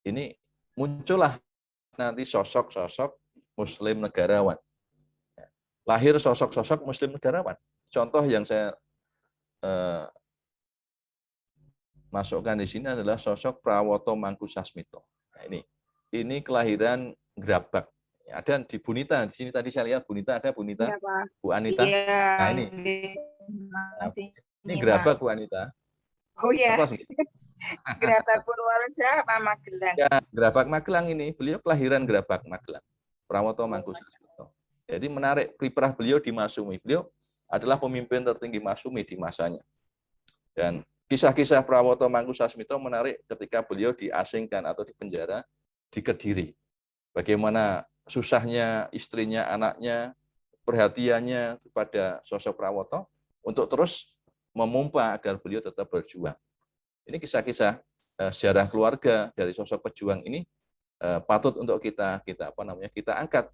ini muncullah nanti sosok-sosok Muslim negarawan. Lahir sosok-sosok Muslim negarawan. Contoh yang saya masukkan di sini adalah sosok Prawoto Mangkusasmito. Nah, ini kelahiran Grabak. Ada di Bunita, di sini tadi saya lihat Bunita, ada Bunita, Iya, Pak. Bu Anita. Iya. Nah ini Grabak Bu Anita. Oh iya. Apa sih? Gerabak Purworejo apa Magelang? Ya, Grabak Magelang ini, beliau kelahiran Grabak Magelang. Prawoto Mangkusasmito. Jadi menarik kiprah beliau di Masumi. Beliau adalah pemimpin tertinggi Masumi di masanya. Dan kisah-kisah Prawoto Mangkusasmito menarik ketika beliau diasingkan atau dipenjara di Kediri. Bagaimana susahnya istrinya, anaknya, perhatiannya kepada sosok Prawoto untuk terus memompa agar beliau tetap berjuang. Ini kisah-kisah sejarah keluarga dari sosok pejuang ini patut untuk kita angkat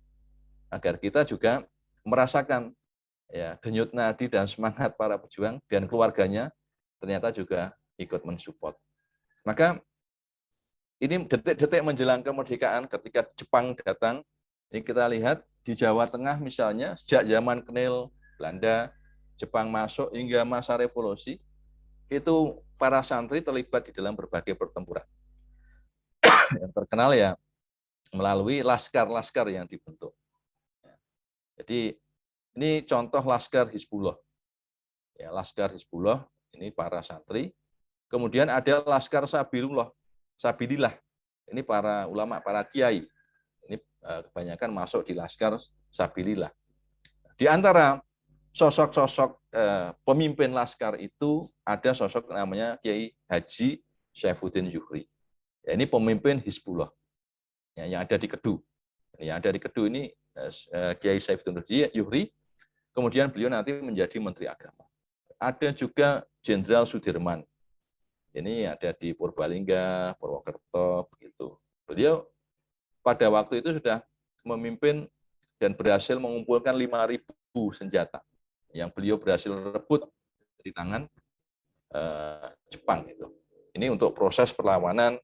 agar kita juga merasakan ya denyut nadi dan semangat para pejuang dan keluarganya ternyata juga ikut mensupport. Maka ini detik-detik menjelang kemerdekaan ketika Jepang datang, ini kita lihat di Jawa Tengah misalnya sejak zaman Knil Belanda, Jepang masuk hingga masa revolusi, itu para santri terlibat di dalam berbagai pertempuran. Yang terkenal ya melalui laskar-laskar yang dibentuk. Jadi ini contoh laskar Hizbullah. Ya, laskar Hizbullah ini para santri. Kemudian ada laskar Sabilillah. Ini para ulama, para kiai. Ini kebanyakan masuk di laskar Sabilillah. Di antara sosok-sosok pemimpin laskar itu ada sosok namanya Kiai Haji Saifuddin Yuhri. Ya, ini pemimpin Hizbullah ya, yang ada di Kedu. Yang ada di Kedu ini Kiai Saifuddin Yuhri. Kemudian beliau nanti menjadi Menteri Agama. Ada juga Jenderal Sudirman. Ini ada di Purbalingga, Purwokerto, begitu. Beliau pada waktu itu sudah memimpin dan berhasil mengumpulkan 5.000 senjata yang beliau berhasil rebut di tangan Jepang itu. Ini untuk proses perlawanan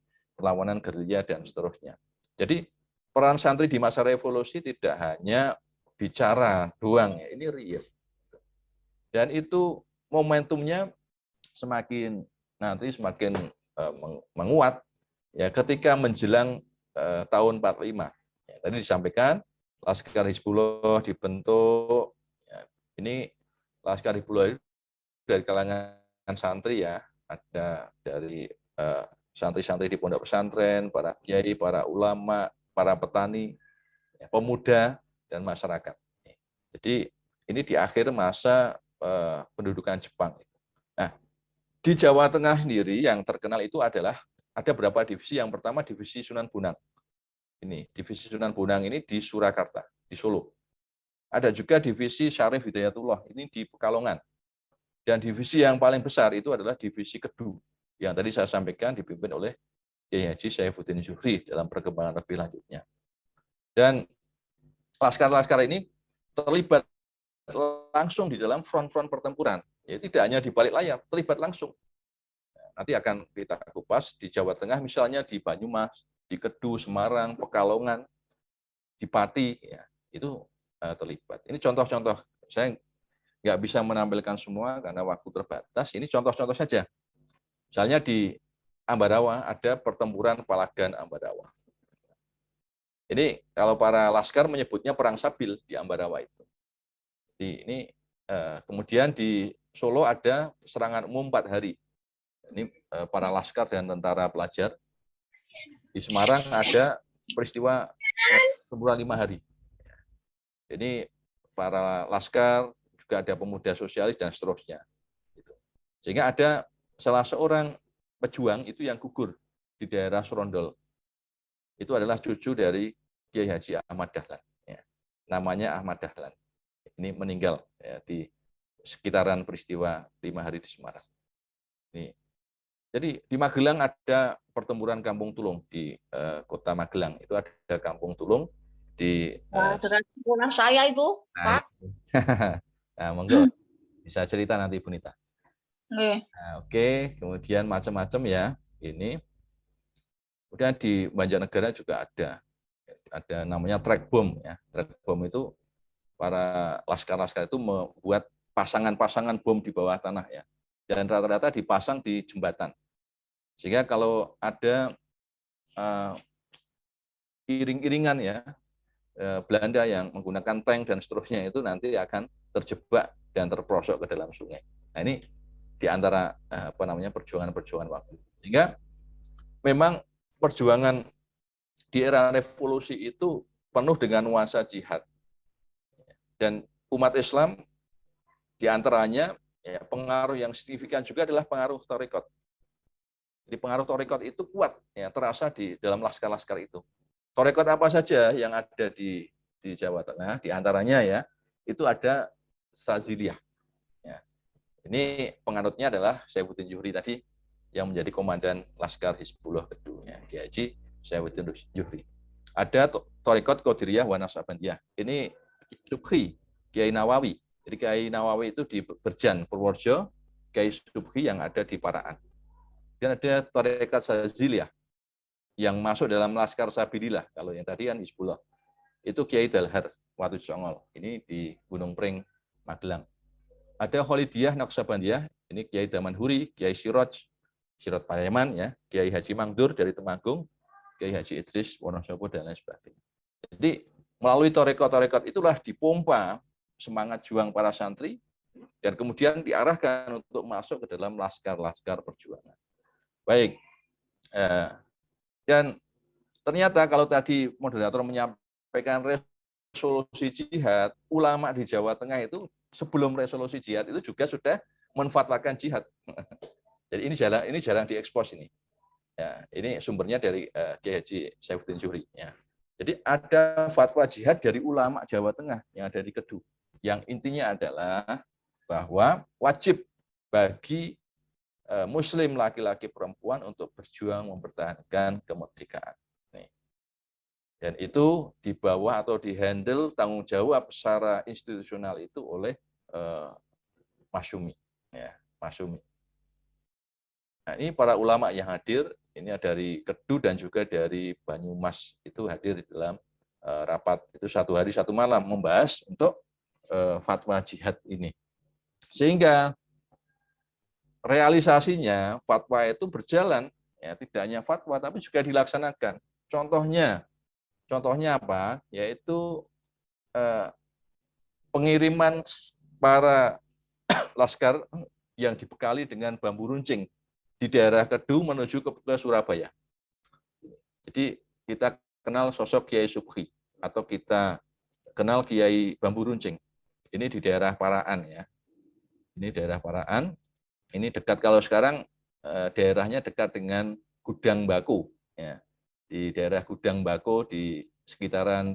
gerilya dan seterusnya. Jadi peran santri di masa revolusi tidak hanya bicara doang, ya, ini real. Dan itu momentumnya semakin menguat ya ketika menjelang tahun 45. Ya, tadi disampaikan Laskar Hizbullah dibentuk. Ya, ini Laskar Hizbullah dari kalangan santri ya, ada dari santri-santri di pondok pesantren, para kiai, para ulama, para petani, ya, pemuda dan masyarakat. Jadi ini di akhir masa pendudukan Jepang. Nah, di Jawa Tengah sendiri yang terkenal itu adalah ada beberapa divisi. Yang pertama divisi Sunan Bonang. Ini divisi Sunan Bonang ini di Surakarta, di Solo. Ada juga divisi Syarif Hidayatullah ini di Pekalongan. Dan divisi yang paling besar itu adalah divisi Kedu yang tadi saya sampaikan dipimpin oleh Kiai Haji Saifuddin Yuhri dalam perkembangan lebih lanjutnya. Dan laskar-laskar ini terlibat langsung di dalam front-front pertempuran. Ya, tidak hanya di balik layar, terlibat langsung. Nanti akan kita kupas di Jawa Tengah, misalnya di Banyumas, di Kedu, Semarang, Pekalongan, di Pati, ya, itu terlibat. Ini contoh-contoh. Saya nggak bisa menampilkan semua karena waktu terbatas. Ini contoh-contoh saja. Misalnya di Ambarawa ada pertempuran Palagan Ambarawa. Ini kalau para laskar menyebutnya perang Sabil di Ambarawa itu. Ini kemudian di Solo ada serangan umum 4 hari. Ini para laskar dan tentara pelajar. Di Semarang ada peristiwa pertempuran 5 hari. Ini para laskar, juga ada pemuda sosialis dan seterusnya. Sehingga ada salah seorang pejuang itu yang gugur di daerah Serondol. Itu adalah cucu dari Kiai Haji Ahmad Dahlan. Ya. Namanya Ahmad Dahlan. ini meninggal ya, di sekitaran peristiwa 5 hari di Semarang. Ini. Jadi di Magelang ada pertempuran Kampung Tulung di kota Magelang. Itu ada Kampung Tulung di Dengan punah saya itu, Pak. nah, monggo bisa cerita nanti Bu Nita. Nggih. Nah, oke, kemudian macam-macam ya. Ini kemudian di Banjarnegara juga ada namanya track bomb ya. Track bomb itu para laskar-laskar itu membuat pasangan-pasangan bom di bawah tanah ya. Dan rata-rata dipasang di jembatan. Sehingga kalau ada iring-iringan ya Belanda yang menggunakan tank dan seterusnya itu nanti akan terjebak dan terperosok ke dalam sungai. Nah ini di antara perjuangan-perjuangan waktu. Sehingga memang perjuangan di era revolusi itu penuh dengan nuansa jihad. Dan umat Islam di antaranya ya, pengaruh yang signifikan juga adalah pengaruh Thariqat. Jadi pengaruh Thariqat itu kuat ya, terasa di dalam laskar-laskar itu. Thariqat apa saja yang ada di Jawa Tengah, di antaranya ya, itu ada Saziliyah. Ya. Ini penganutnya adalah Saifuddin Zuhri tadi, yang menjadi komandan Laskar Hizbullah Kedua, ya, Kiai Haji Saifuddin Zuhri. Ada Thariqat Qadiriyah wa Naqsabandiyah. Ini Subhi, Kiai Nawawi. Jadi Kiai Nawawi itu di Berjan, Purworejo, Kiai Subhi yang ada di Paraan. Dan ada Thariqat Saziliyah yang masuk dalam Laskar Sabilillah. Kalau yang tadi kan Hizbullah. Itu Kiai Dalhar Watu Songol. Ini di Gunung Pring, Magelang. Ada Khalidiyah Naqsabandiyah. Ini Kiai Damanhuri, Kiai Siraj Payaman, ya, Kiai Haji Mangdur dari Temanggung, Kiai Haji Idris Wonosobo dan lain sebagainya. Jadi melalui thariqat-thariqat itulah dipompa semangat juang para santri dan kemudian diarahkan untuk masuk ke dalam laskar-laskar perjuangan. Baik, dan ternyata kalau tadi moderator menyampaikan resolusi jihad, ulama di Jawa Tengah itu sebelum resolusi jihad itu juga sudah menfatwakan jihad. Jadi ini jarang diekspos ini. Ya, ini sumbernya dari Kiai Haji Saifuddin Zuhri. Ya. Jadi ada fatwa jihad dari ulama Jawa Tengah yang ada di Kedu. Yang intinya adalah bahwa wajib bagi Muslim laki-laki perempuan untuk berjuang mempertahankan kemerdekaan. Nih. Dan itu di bawah atau dihandle tanggung jawab secara institusional itu oleh Masyumi. Ya, Masyumi. Nah, ini para ulama yang hadir, ini dari Kedu dan juga dari Banyumas itu hadir di dalam rapat itu 1 hari 1 malam membahas untuk fatwa jihad ini. Sehingga realisasinya fatwa itu berjalan, ya tidak hanya fatwa tapi juga dilaksanakan. Contohnya apa? Yaitu pengiriman para laskar yang dibekali dengan bambu runcing di daerah Kedu menuju ke Surabaya. Jadi kita kenal sosok Kiai Subhi atau kita kenal Kiai Bambu Runcing. Ini di daerah Paraan ya. Ini daerah Paraan. Ini dekat kalau sekarang daerahnya dekat dengan Gudang Bako ya. Di daerah Gudang Bako di sekitaran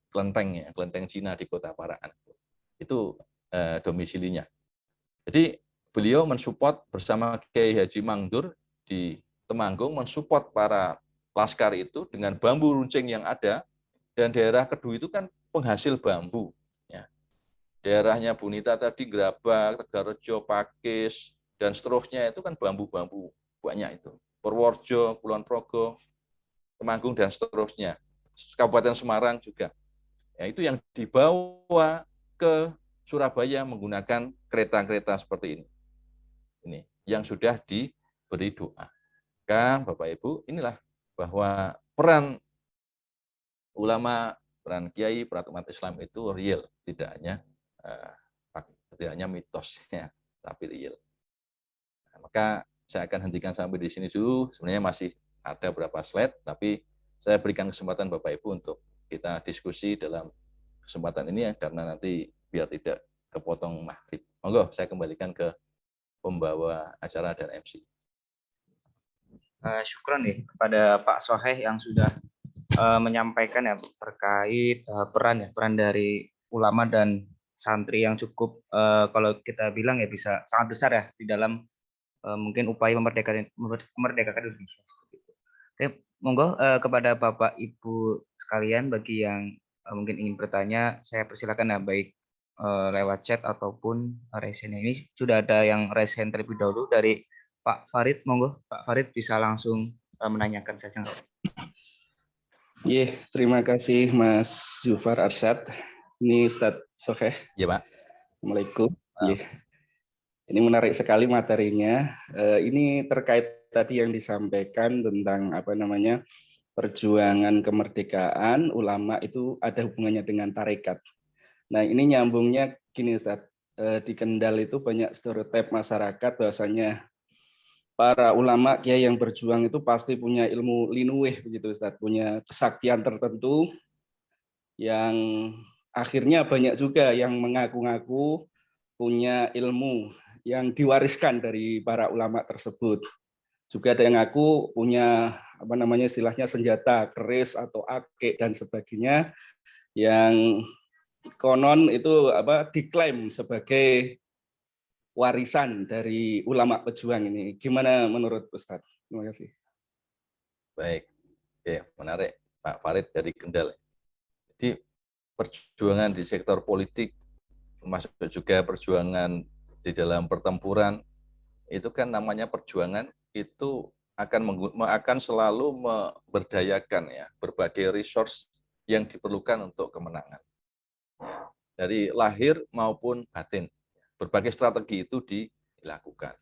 Klenteng ya, Klenteng Cina di Kota Paraan. Itu domisilinya. Jadi beliau mensupport bersama Kiai Haji Mangdur di Temanggung, mensupport para laskar itu dengan bambu runcing yang ada, dan daerah Kedu itu kan penghasil bambu. Ya. Daerahnya Bu Nita tadi, Grabak, Tegarejo, Pakis, dan seterusnya itu kan bambu-bambu banyak itu. Purworejo, Kulon Progo, Temanggung, dan seterusnya. Kabupaten Semarang juga. Ya, itu yang dibawa ke Surabaya menggunakan kereta-kereta seperti ini. Ini yang sudah diberi doa. Maka Bapak Ibu, inilah bahwa peran ulama, peran kiai, peran umat Islam itu real, tidak hanya mitos ya, tapi real. Nah, maka saya akan hentikan sampai di sini dulu. Sebenarnya masih ada beberapa slide, tapi saya berikan kesempatan Bapak Ibu untuk kita diskusi dalam kesempatan ini ya, karena nanti biar tidak kepotong maghrib. Monggo saya kembalikan ke pembawa acara dan MC. Syukron nih kepada Pak Soheh yang sudah menyampaikan ya terkait peran dari ulama dan santri yang cukup kalau kita bilang ya bisa sangat besar ya di dalam mungkin upaya memerdekakan Indonesia seperti itu. Oke, monggo kepada Bapak Ibu sekalian bagi yang mungkin ingin bertanya, saya persilakan ya baik lewat chat ataupun raise hand. Ini sudah ada yang raise hand terlebih dahulu dari Pak Farid, monggo Pak Farid bisa langsung menanyakan saja. Terima kasih Mas Zufar Arsyad. Ini Ustadz Sofeh. Ya, Pak. Assalamualaikum. Ini menarik sekali materinya. Ini terkait tadi yang disampaikan tentang perjuangan kemerdekaan ulama itu ada hubungannya dengan tarekat. Nah, ini nyambungnya gini Ustadz. Di Kendal itu banyak stereotip masyarakat bahwasanya para ulama kiai yang berjuang itu pasti punya ilmu linuwih begitu Ustadz, punya kesaktian tertentu yang akhirnya banyak juga yang mengaku-ngaku punya ilmu yang diwariskan dari para ulama tersebut. Juga ada yang ngaku punya istilahnya senjata keris atau akik dan sebagainya yang konon itu diklaim sebagai warisan dari ulama pejuang ini. Gimana menurut Ustadz? Terima kasih. Baik, oke, menarik Pak Farid dari Kendal. Jadi perjuangan di sektor politik, termasuk juga perjuangan di dalam pertempuran, itu kan namanya perjuangan itu akan selalu memberdayakan ya berbagai resource yang diperlukan untuk kemenangan. Dari lahir maupun batin, berbagai strategi itu dilakukan.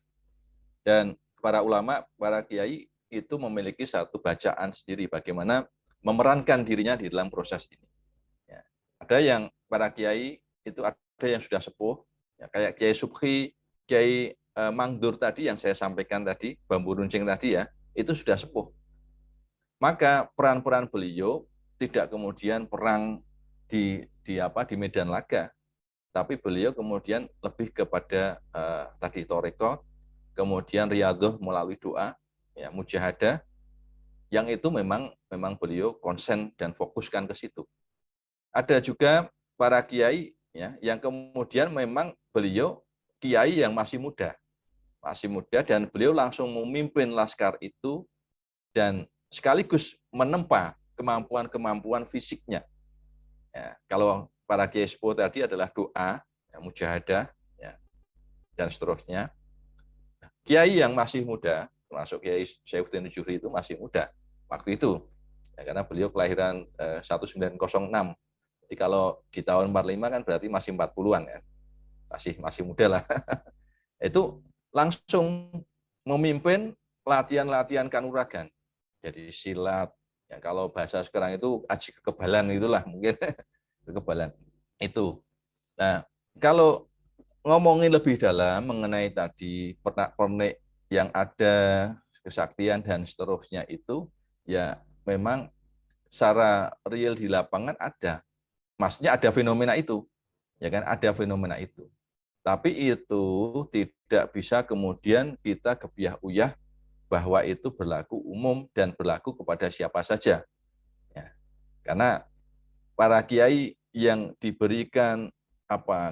Dan para ulama, para kiai itu memiliki satu bacaan sendiri bagaimana memerankan dirinya di dalam proses ini. Ya. Ada yang para kiai itu ada yang sudah sepuh, ya, kayak Kiai Subhi, Kiai Mangdur tadi yang saya sampaikan tadi, Bambu Runcing tadi ya, itu sudah sepuh. Maka peran-peran beliau tidak kemudian perang di medan laga, tapi beliau kemudian lebih kepada tadi toreko, kemudian riyadhah melalui doa, ya, mujahadah, yang itu memang beliau konsen dan fokuskan ke situ. Ada juga para kiai ya yang kemudian memang beliau kiai yang masih muda dan beliau langsung memimpin laskar itu dan sekaligus menempa kemampuan fisiknya. Ya, kalau para kiai sepuh tadi adalah doa, ya, mujahadah, ya, dan seterusnya. Kiai yang masih muda, termasuk Kiai Saifuddin Nujuri itu masih muda waktu itu, ya, karena beliau kelahiran 1906. Jadi kalau di tahun 45 kan berarti masih 40-an kan, masih muda lah. Itu langsung memimpin latihan-latihan kanuragan. Jadi silat, ya, kalau bahasa sekarang itu aji kekebalan itulah mungkin kekebalan itu. Nah, kalau ngomongin lebih dalam mengenai tadi pernak-pernik yang ada, kesaktian dan seterusnya itu, ya memang secara real di lapangan ada. Maksudnya ada fenomena itu, ya kan, ada fenomena itu. Tapi itu tidak bisa kemudian kita gebiah-uyah bahwa itu berlaku umum dan berlaku kepada siapa saja. Ya. Karena para kiai yang diberikan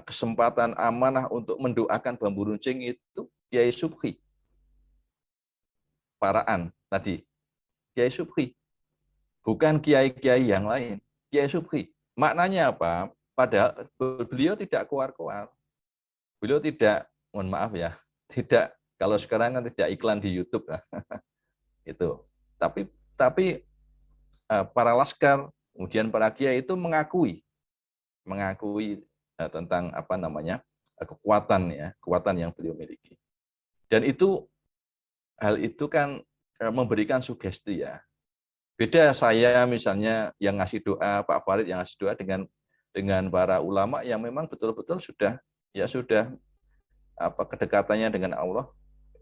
kesempatan amanah untuk mendoakan Bambu Runcing itu Kiai Subhi. Paraan tadi, Kiai Subhi. Bukan kiai-kiai yang lain, Kiai Subhi. Maknanya apa? Padahal beliau tidak keluar-keluar. Beliau tidak, mohon maaf ya, tidak, kalau sekarang kan tidak iklan di YouTube lah. Itu. Tapi para laskar, kemudian para kiai itu mengakui tentang kekuatan yang beliau miliki. Dan hal itu kan memberikan sugesti ya. Beda saya misalnya yang ngasih doa, Pak Farid yang ngasih doa dengan para ulama yang memang betul-betul sudah kedekatannya dengan Allah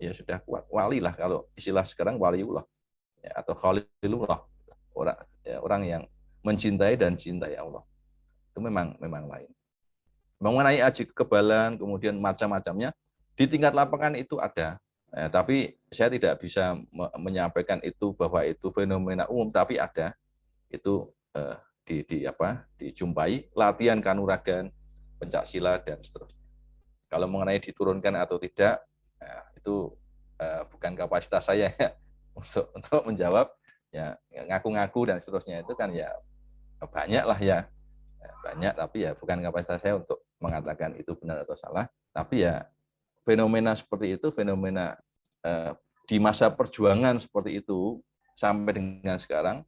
ya sudah kuat, wali lah kalau istilah sekarang waliullah ya, atau khalilullah, orang yang mencintai dan cintai Allah. Itu memang lain. Mengenai aji kekebalan kemudian macam-macamnya di tingkat lapangan itu ada. Tapi saya tidak bisa menyampaikan itu bahwa itu fenomena umum, tapi ada itu dijumpai latihan kanuragan, Pencaksilat dan seterusnya. Kalau mengenai diturunkan atau tidak, nah, itu bukan kapasitas saya ya untuk menjawab. Ya ngaku-ngaku dan seterusnya itu kan ya banyak lah ya, banyak, tapi ya bukan kapasitas saya untuk mengatakan itu benar atau salah. Tapi ya fenomena seperti itu, fenomena di masa perjuangan seperti itu sampai dengan sekarang,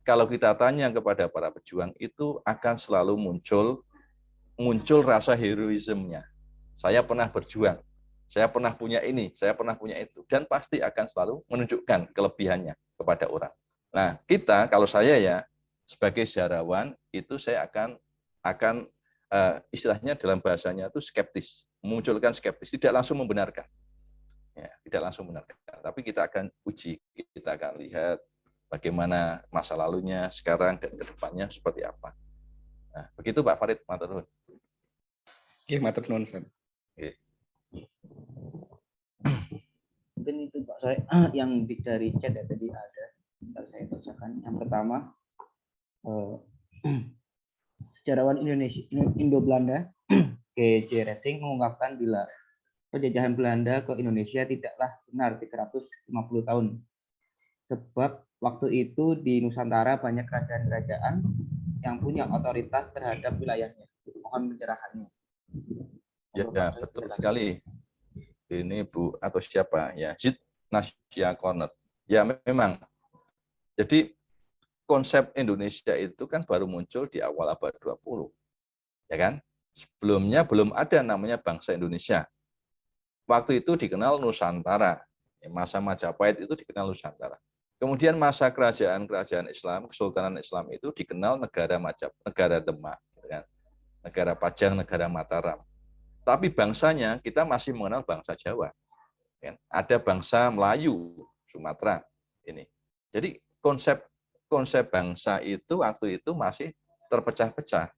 kalau kita tanya kepada para pejuang itu akan selalu muncul rasa heroismenya. Saya pernah berjuang, saya pernah punya ini, saya pernah punya itu, dan pasti akan selalu menunjukkan kelebihannya kepada orang. Nah, kita, kalau saya ya, sebagai sejarawan, itu saya akan istilahnya dalam bahasanya itu skeptis, memunculkan skeptis, tidak langsung membenarkan. Ya, tidak langsung membenarkan. Tapi kita akan uji, kita akan lihat bagaimana masa lalunya, sekarang, dan ke depannya seperti apa. Nah, begitu Pak Farid, matur nuwun. Oke, matur nuwun, Ustaz. Oke. Mungkin itu Pak saya yang dari chat ya tadi ada. Ntar saya bacakan. Yang pertama, sejarawan Indonesia Indo-Belanda G.J. Racing mengungkapkan bila penjajahan Belanda ke Indonesia tidaklah benar 350 tahun. Sebab waktu itu di Nusantara banyak kerajaan-kerajaan yang punya otoritas terhadap wilayahnya. Mohon pencerahannya. Ya, betul sekali. Ini Bu atau siapa ya, Zid Nasya Corner. Ya memang. Jadi konsep Indonesia itu kan baru muncul di awal abad 20. Ya kan? Sebelumnya belum ada namanya bangsa Indonesia. Waktu itu dikenal Nusantara. Masa Majapahit itu dikenal Nusantara. Kemudian masa kerajaan-kerajaan Islam, Kesultanan Islam itu dikenal negara Demak, kan? Negara Pajang, negara Mataram. Tapi bangsanya kita masih mengenal bangsa Jawa. Kan? Ada bangsa Melayu, Sumatera. Ini. Jadi konsep bangsa itu waktu itu masih terpecah-pecah.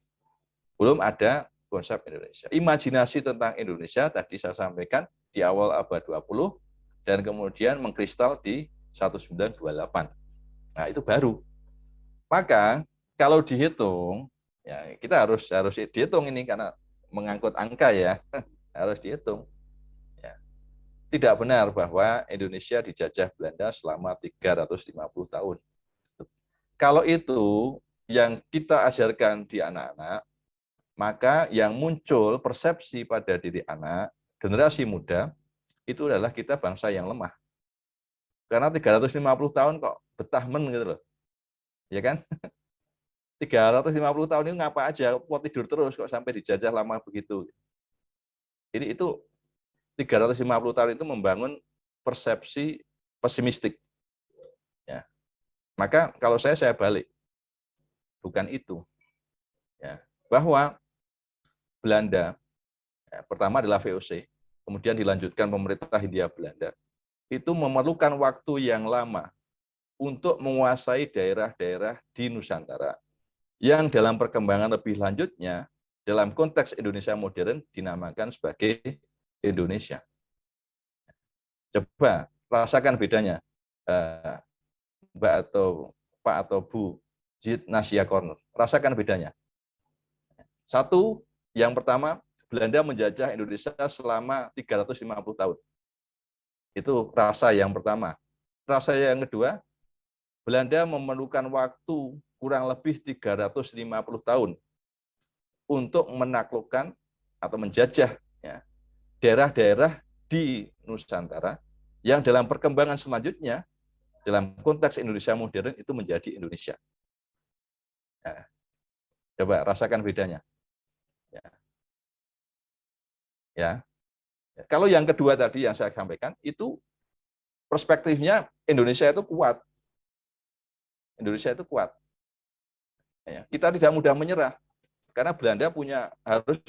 Belum ada konsep Indonesia. Imajinasi tentang Indonesia tadi saya sampaikan di awal abad 20 dan kemudian mengkristal di 1928. Nah, itu baru. Maka kalau dihitung, ya kita harus dihitung ini karena mengangkut angka ya, harus dihitung. Ya. Tidak benar bahwa Indonesia dijajah Belanda selama 350 tahun. Kalau itu yang kita ajarkan di anak-anak, maka yang muncul persepsi pada diri anak, generasi muda, itu adalah kita bangsa yang lemah. Karena 350 tahun kok betah men gitu loh. Ya kan? 350 tahun ini ngapa aja, kok tidur terus kok sampai dijajah lama begitu. Ini itu 350 tahun itu membangun persepsi pesimistik. Ya. Maka kalau saya balik. Bukan itu. Ya. Bahwa Belanda, ya, pertama adalah VOC, kemudian dilanjutkan pemerintah Hindia Belanda, itu memerlukan waktu yang lama untuk menguasai daerah-daerah di Nusantara, yang dalam perkembangan lebih lanjutnya, dalam konteks Indonesia modern, dinamakan sebagai Indonesia. Coba rasakan bedanya, Mbak atau Pak atau Bu Zid Nasya Corner. Rasakan bedanya. Satu, yang pertama, Belanda menjajah Indonesia selama 350 tahun. Itu rasa yang pertama. Rasa yang kedua, Belanda memerlukan waktu kurang lebih 350 tahun untuk menaklukkan atau menjajah ya, daerah-daerah di Nusantara yang dalam perkembangan selanjutnya, dalam konteks Indonesia modern itu menjadi Indonesia. Ya. Coba rasakan bedanya. Ya. Ya. Kalau yang kedua tadi yang saya sampaikan, itu perspektifnya Indonesia itu kuat. Indonesia itu kuat. Ya. Kita tidak mudah menyerah, karena Belanda harus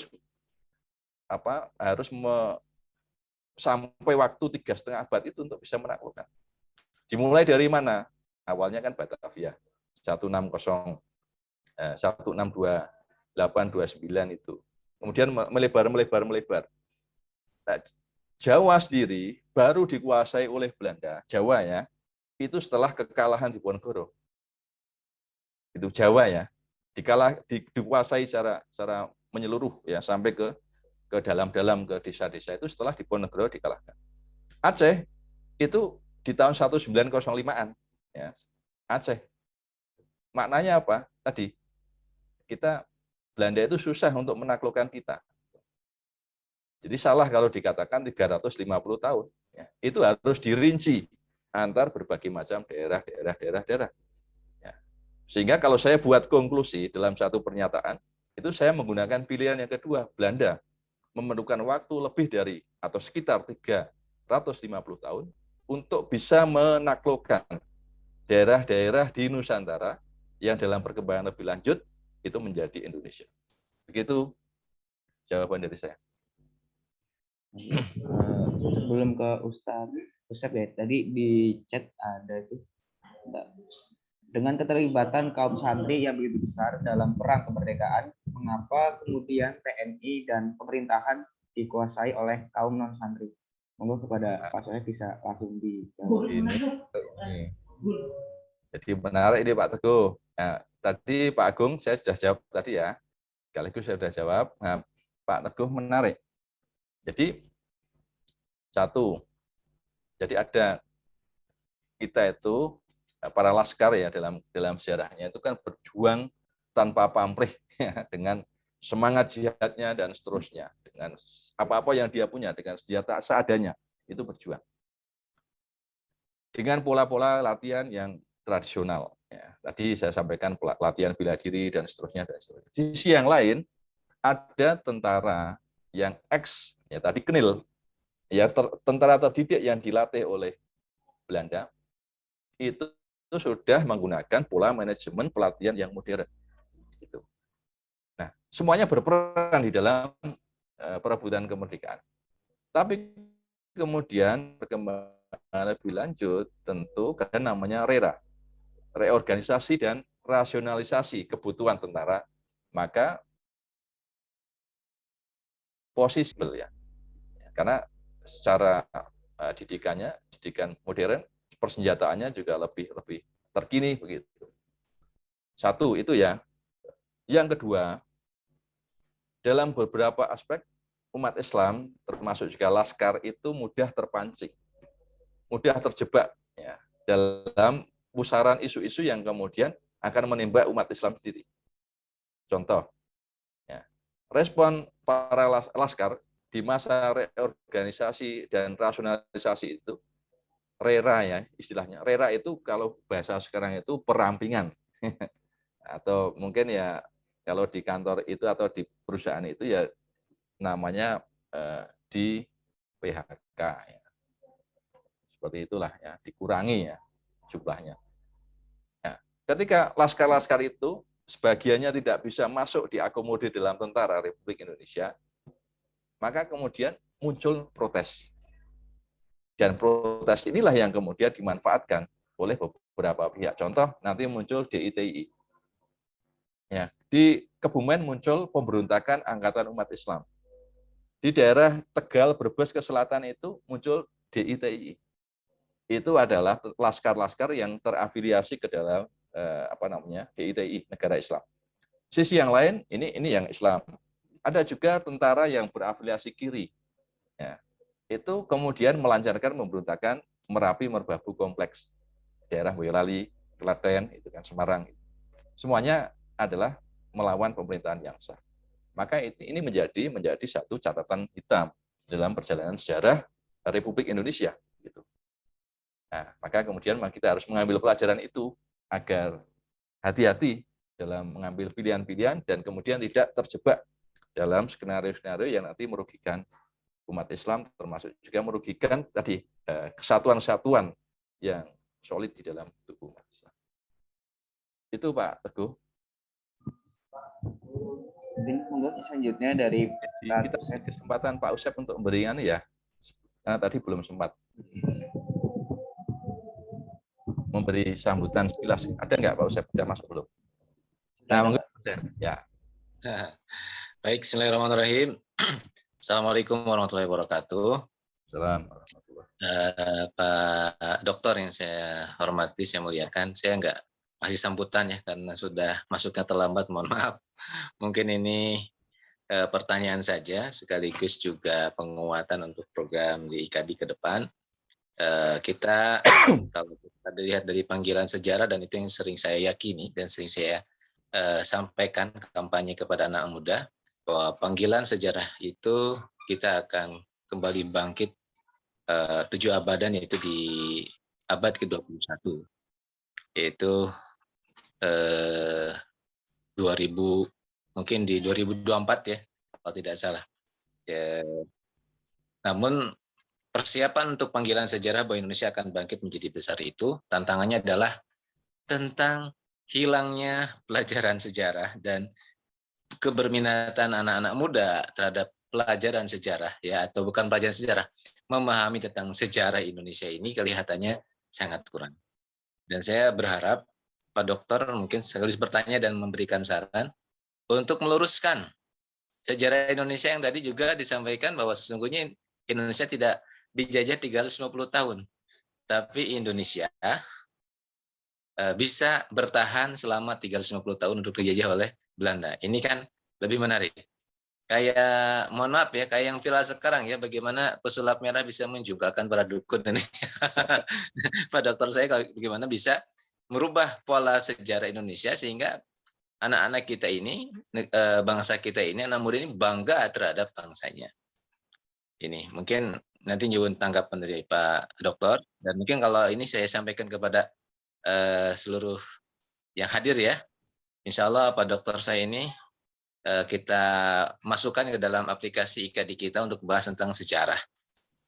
sampai waktu 3,5 abad itu untuk bisa menaklukkan. Dimulai dari mana? Awalnya kan Batavia, 160 1628-29 itu. Kemudian melebar. Nah, Jawa sendiri baru dikuasai oleh Belanda, Jawa ya, itu setelah kekalahan di Diponegoro. Itu Jawa ya, dikuasai secara menyeluruh ya sampai ke dalam-dalam ke desa-desa itu setelah Diponegoro dikalahkan. Aceh itu di tahun 1905-an ya. Aceh. Maknanya apa? Tadi kita Belanda itu susah untuk menaklukkan kita. Jadi salah kalau dikatakan 350 tahun. Ya. Itu harus dirinci antar berbagai macam daerah. Ya. Sehingga kalau saya buat konklusi dalam satu pernyataan, itu saya menggunakan pilihan yang kedua, Belanda memerlukan waktu lebih dari atau sekitar 350 tahun untuk bisa menaklukkan daerah-daerah di Nusantara yang dalam perkembangan lebih lanjut itu menjadi Indonesia. Begitu jawaban dari saya. Sebelum ke Ustadz ya, tadi di chat ada itu, dengan keterlibatan kaum santri yang begitu besar dalam perang kemerdekaan, mengapa kemudian TNI dan pemerintahan dikuasai oleh kaum non santri? Monggo kepada Pak Soleh bisa langsung dijawab. Ini. Jadi menarik ini Pak Teguh. Nah, tadi Pak Agung saya sudah jawab tadi ya. Sekaligus saya sudah jawab. Nah, Pak Teguh menarik. Jadi satu, jadi ada kita itu para laskar ya dalam sejarahnya itu kan berjuang tanpa pamrih ya, dengan semangat jihadnya dan seterusnya, dengan apa-apa yang dia punya, dengan senjata seadanya itu berjuang dengan pola-pola latihan yang tradisional ya. Tadi saya sampaikan latihan bela diri dan seterusnya. Di sisi yang lain ada tentara yang ya tadi Knil ya, tentara terdidik yang dilatih oleh Belanda itu sudah menggunakan pola manajemen pelatihan yang modern. Gitu. Nah, semuanya berperan di dalam perebutan kemerdekaan. Tapi kemudian perkembangan lebih lanjut tentu karena namanya reorganisasi dan rasionalisasi kebutuhan tentara, maka posisi ya, karena secara didikan modern, persenjataannya juga lebih terkini begitu. Satu itu ya. Yang kedua, dalam beberapa aspek umat Islam termasuk juga laskar itu mudah terpancing, mudah terjebak ya, dalam pusaran isu-isu yang kemudian akan menembak umat Islam sendiri. Contoh, ya, respon para laskar di masa reorganisasi dan rasionalisasi itu, RERA ya istilahnya. RERA itu kalau bahasa sekarang itu perampingan. Atau mungkin ya kalau di kantor itu atau di perusahaan itu ya namanya di PHK ya. Seperti itulah ya, dikurangi ya jumlahnya. Ya, ketika laskar-laskar itu sebagiannya tidak bisa masuk diakomodir dalam tentara Republik Indonesia, maka kemudian muncul protes. Dan protes inilah yang kemudian dimanfaatkan oleh beberapa pihak. Contoh, nanti muncul DITI. Ya, di Kebumen muncul pemberontakan Angkatan Umat Islam. Di daerah Tegal, Brebes ke selatan itu muncul DITI. Itu adalah laskar-laskar yang terafiliasi ke dalam DITI, negara Islam. Sisi yang lain, ini yang Islam. Ada juga tentara yang berafiliasi kiri. Ya, itu kemudian melancarkan pemberontakan Merapi Merbabu kompleks, daerah Boyolali, Klaten, itu kan Semarang. Semuanya adalah melawan pemerintahan yang sah. Maka ini menjadi satu catatan hitam dalam perjalanan sejarah Republik Indonesia. Gitu. Nah, maka kemudian kita harus mengambil pelajaran itu agar hati-hati dalam mengambil pilihan-pilihan dan kemudian tidak terjebak dalam skenario-skenario yang nanti merugikan umat Islam, termasuk juga merugikan tadi kesatuan-kesatuan yang solid di dalam tubuh umat Islam. Itu Pak Teguh. Mungkin selanjutnya dari kita kesempatan Pak Usep untuk memberikan ya, karena tadi belum sempat memberi sambutan sekilas. Ada nggak Pak Usep? Sudah masuk belum? Nah, mungkin ya. Baik, bismillahirrahmanirrahim. Assalamualaikum warahmatullahi wabarakatuh. Assalamualaikum. Pak Dokter yang saya hormati, saya muliakan, saya nggak kasih sambutan ya karena sudah masuknya terlambat, mohon maaf. Mungkin ini pertanyaan saja, sekaligus juga penguatan untuk program di IKADI ke depan. Kita kalau kita dilihat dari panggilan sejarah, dan itu yang sering saya yakini dan sering saya sampaikan kampanye kepada anak muda, bahwa panggilan sejarah itu kita akan kembali bangkit 7 abadan, yaitu di abad ke-21, yaitu 2000, mungkin di 2024 ya, kalau tidak salah. Ya, namun persiapan untuk panggilan sejarah bahwa Indonesia akan bangkit menjadi besar itu, tantangannya adalah tentang hilangnya pelajaran sejarah dan keberminatan anak-anak muda terhadap pelajaran sejarah, ya, atau bukan pelajaran sejarah, memahami tentang sejarah Indonesia ini kelihatannya sangat kurang. Dan saya berharap Pak Dokter mungkin sekaligus bertanya dan memberikan saran untuk meluruskan sejarah Indonesia yang tadi juga disampaikan bahwa sesungguhnya Indonesia tidak dijajah 350 tahun, tapi Indonesia bisa bertahan selama 350 tahun untuk dijajah oleh Belanda. Ini kan lebih menarik. Kayak, mohon maaf ya, kayak yang viral sekarang ya, bagaimana pesulap merah bisa menjungkalkan para dukun ini. Pak Dokter, saya bagaimana bisa merubah pola sejarah Indonesia sehingga anak-anak kita ini, bangsa kita ini, anak muda ini bangga terhadap bangsanya. Ini mungkin nanti nyuwun tanggapan dari Pak Dokter, dan mungkin kalau ini saya sampaikan kepada seluruh yang hadir ya. Insya Allah Pak Dokter saya ini kita masukkan ke dalam aplikasi IKADI kita untuk bahas tentang sejarah.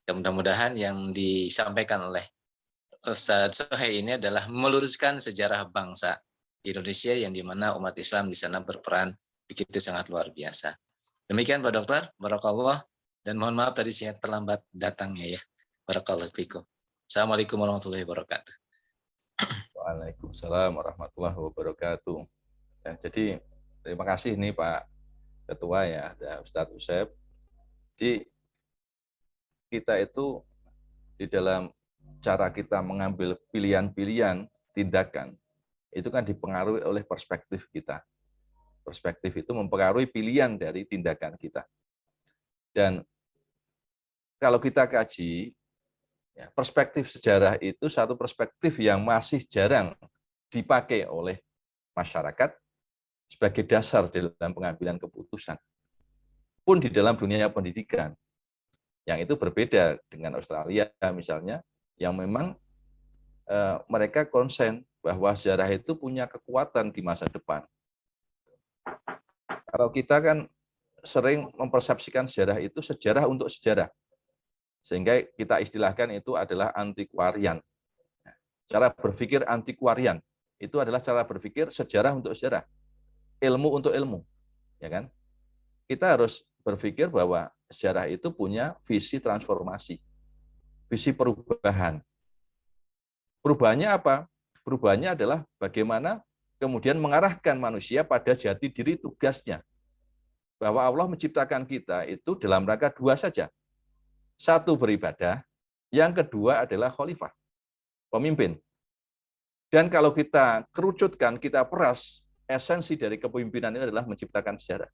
Dan mudah-mudahan yang disampaikan oleh Ustadz Sohei ini adalah meluruskan sejarah bangsa Indonesia, yang dimana umat Islam di sana berperan begitu sangat luar biasa. Demikian Pak Dokter, barakallah, dan mohon maaf tadi saya terlambat datangnya ya. Barakallahu fikum. Assalamualaikum warahmatullahi wabarakatuh. Waalaikumsalam warahmatullahi wabarakatuh. Ya, jadi terima kasih nih Pak Ketua ya, ada Ustadz Usep. Jadi kita itu di dalam cara kita mengambil pilihan-pilihan tindakan itu kan dipengaruhi oleh perspektif kita. Perspektif itu mempengaruhi pilihan dari tindakan kita. Dan kalau kita kaji, ya, perspektif sejarah itu satu perspektif yang masih jarang dipakai oleh masyarakat sebagai dasar dalam pengambilan keputusan. Pun di dalam dunia pendidikan, yang itu berbeda dengan Australia misalnya, yang memang mereka konsen bahwa sejarah itu punya kekuatan di masa depan. Kalau kita kan sering mempersepsikan sejarah itu sejarah untuk sejarah, sehingga kita istilahkan itu adalah antikuarian. Cara berpikir antikuarian itu adalah cara berpikir sejarah untuk sejarah, ilmu untuk ilmu, ya kan? Kita harus berpikir bahwa sejarah itu punya visi transformasi, visi perubahan. Perubahannya apa? Perubahannya adalah bagaimana kemudian mengarahkan manusia pada jati diri tugasnya. Bahwa Allah menciptakan kita itu dalam rangka dua saja. Satu, beribadah, yang kedua adalah khalifah, pemimpin. Dan kalau kita kerucutkan, kita peras, esensi dari kepemimpinan ini adalah menciptakan sejarah.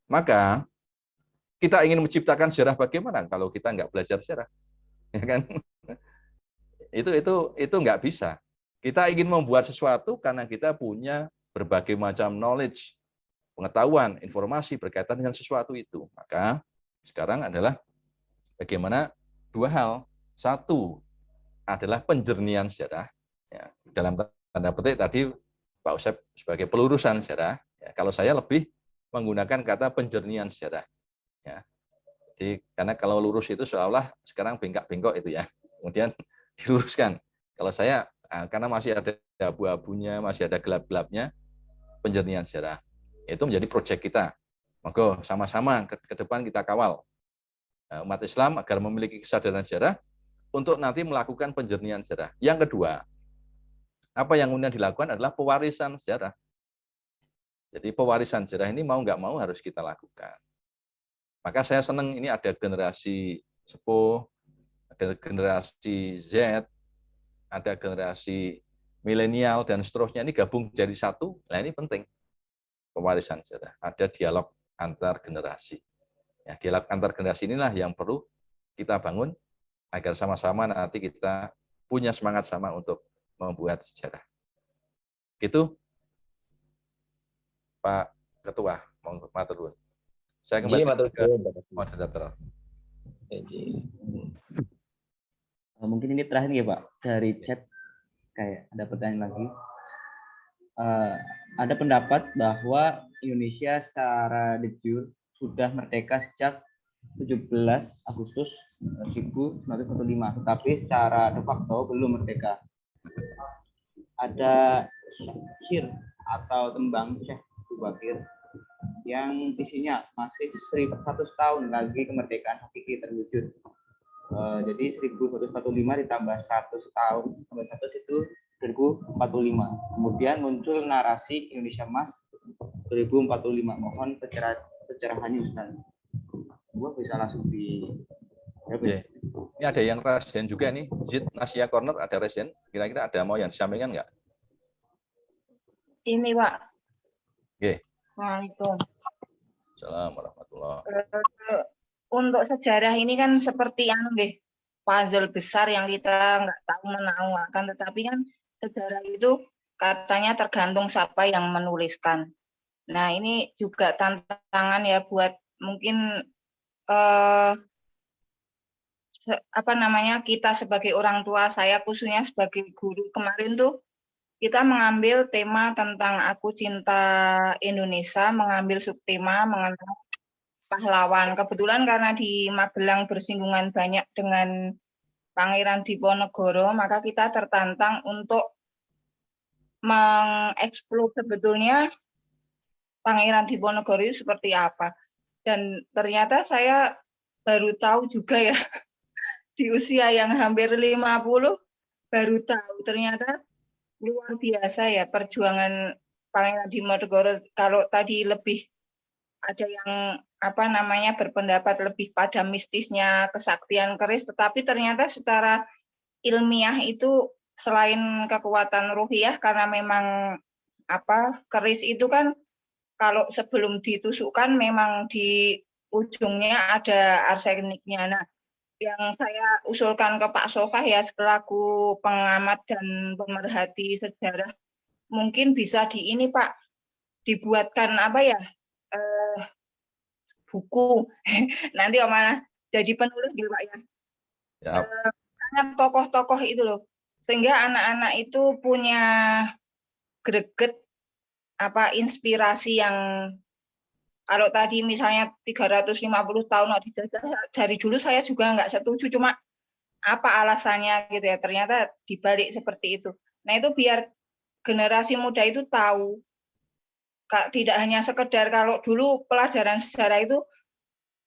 Maka kita ingin menciptakan sejarah bagaimana kalau kita nggak belajar sejarah, ya kan? Itu nggak bisa. Kita ingin membuat sesuatu karena kita punya berbagai macam knowledge, pengetahuan, informasi berkaitan dengan sesuatu itu. Maka sekarang adalah bagaimana dua hal. Satu adalah penjernihan sejarah. Ya, dalam tanda petik tadi Pak Usep sebagai pelurusan sejarah. Ya, kalau saya lebih menggunakan kata penjernihan sejarah. Ya. Jadi karena kalau lurus itu seolah sekarang bengkak-bengkok itu ya. Kemudian diluruskan. Kalau saya karena masih ada abu-abunya, masih ada gelap-gelapnya, penjernihan sejarah. Itu menjadi proyek kita. Monggo sama-sama ke depan kita kawal umat Islam agar memiliki kesadaran sejarah untuk nanti melakukan penjernihan sejarah. Yang kedua, apa yang kemudian dilakukan adalah pewarisan sejarah. Jadi pewarisan sejarah ini mau nggak mau harus kita lakukan. Maka saya senang ini ada generasi sepuh, ada generasi Z, ada generasi milenial dan seterusnya, ini gabung jadi satu. Nah ini penting. pewarisan sejarah, ada dialog antar generasi. Ya, dialog antar generasi inilah yang perlu kita bangun agar sama-sama nanti kita punya semangat sama untuk membuat sejarah. Gitu, Pak Ketua, mohon matur nuwun. Saya kembali ke moderator. Mungkin ini terakhir ya Pak, dari chat kayak ada pertanyaan lagi. Ada pendapat bahwa Indonesia secara de jure sudah merdeka sejak 17 Agustus 1945, tetapi secara de facto belum merdeka. Ada syair atau tembang Syekh Abu Bakir yang isinya masih 100 tahun lagi kemerdekaan hakiki terwujud. Jadi 1145 ditambah 100 tahun tambah 100 itu 2045. Kemudian muncul narasi Indonesia Emas 2045. Mohon pencerahannya Ustaz. Gua bisa langsung di Ini ada yang resen juga nih, Zid Nasia Corner ada resen. Kira-kira ada mau yang disampaikan nggak? Ini Pak. Oke. Waalaikumsalam. Assalamualaikum warahmatullahi. Untuk sejarah ini kan seperti yang puzzle besar yang kita nggak tahu menau akan, tetapi kan sejarah itu katanya tergantung siapa yang menuliskan. Nah ini juga tantangan ya buat mungkin kita sebagai orang tua, saya khususnya sebagai guru kemarin tuh kita mengambil tema tentang Aku Cinta Indonesia, mengambil subtema mengenai pahlawan. Kebetulan karena di Magelang bersinggungan banyak dengan Pangeran Diponegoro, maka kita tertantang untuk mengeksplor sebetulnya Pangeran Diponegoro itu seperti apa. Dan ternyata saya baru tahu juga ya, di usia yang hampir 50, baru tahu ternyata luar biasa ya perjuangan Pangeran Diponegoro. Kalau tadi lebih ada yang berpendapat lebih pada mistisnya kesaktian keris, tetapi ternyata secara ilmiah itu selain kekuatan ruhiyah, karena memang keris itu kan kalau sebelum ditusukkan memang di ujungnya ada arseniknya. Nah, yang saya usulkan ke Pak Sokah ya selaku pengamat dan pemerhati sejarah, mungkin bisa Pak dibuatkan buku nanti jadi penulis gitu Pak ya. Tokoh-tokoh itu loh, sehingga anak-anak itu punya greget inspirasi yang kalau tadi misalnya 350 tahun dari dulu saya juga nggak setuju, cuma apa alasannya gitu ya, ternyata dibalik seperti itu. Nah itu biar generasi muda itu tahu, tidak hanya sekedar kalau dulu pelajaran sejarah itu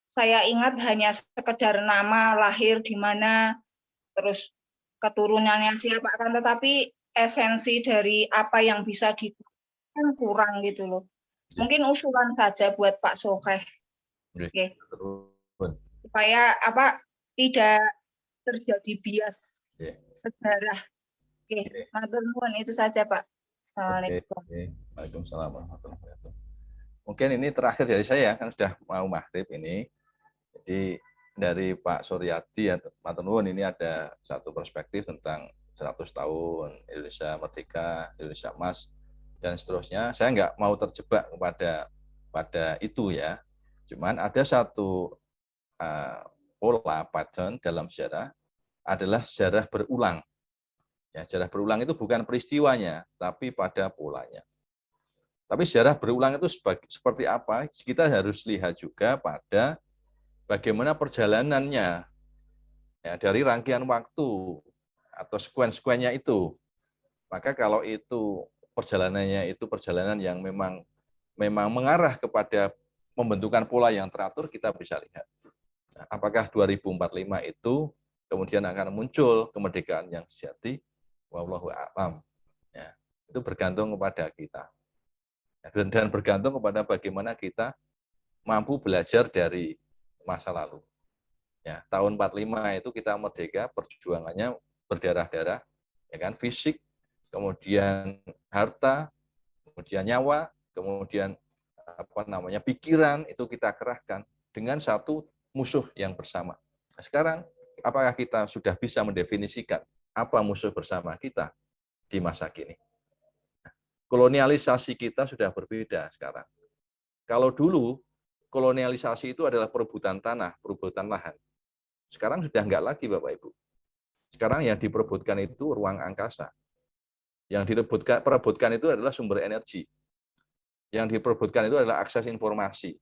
saya ingat hanya sekedar nama, lahir di mana, terus keturunannya siapa, kan, tetapi esensi dari apa yang bisa kan kurang gitu loh. Mungkin usulan saja buat Pak Sokeh. Oke. Supaya tidak terjadi bias sejarah. Oke, matur nuwun itu saja Pak. Assalamualaikum. Waalaikumsalam warahmatullahi wabarakatuh. Mungkin ini terakhir dari saya, kan sudah mau maghrib ini. Jadi dari Pak Suryadi atau matur nuwun ini ada satu perspektif tentang 100 tahun Indonesia Merdeka, Indonesia Emas dan seterusnya. Saya nggak mau terjebak pada itu ya. Cuman ada satu pola pattern dalam sejarah adalah sejarah berulang. Ya, sejarah berulang itu bukan peristiwanya, tapi pada polanya. Tapi sejarah berulang itu seperti apa? Kita harus lihat juga pada bagaimana perjalanannya ya, dari rangkaian waktu atau sekuen-sekuennya itu. Maka kalau itu perjalanannya itu perjalanan yang memang mengarah kepada pembentukan pola yang teratur, kita bisa lihat. Nah, apakah 2045 itu kemudian akan muncul kemerdekaan yang sejati? Wallahu a'lam. Ya, itu bergantung kepada kita. Dan bergantung kepada bagaimana kita mampu belajar dari masa lalu. Ya, tahun 45 itu kita merdeka, perjuangannya berdarah-darah, ya kan, fisik, kemudian harta, kemudian nyawa, kemudian pikiran itu kita kerahkan dengan satu musuh yang bersama. Nah, sekarang apakah kita sudah bisa mendefinisikan apa musuh bersama kita di masa kini? Kolonialisasi kita sudah berbeda sekarang. Kalau dulu kolonialisasi itu adalah perebutan tanah, perebutan lahan. Sekarang sudah enggak lagi, Bapak Ibu. Sekarang yang diperebutkan itu ruang angkasa. Yang diperebutkan itu adalah sumber energi. Yang diperebutkan itu adalah akses informasi.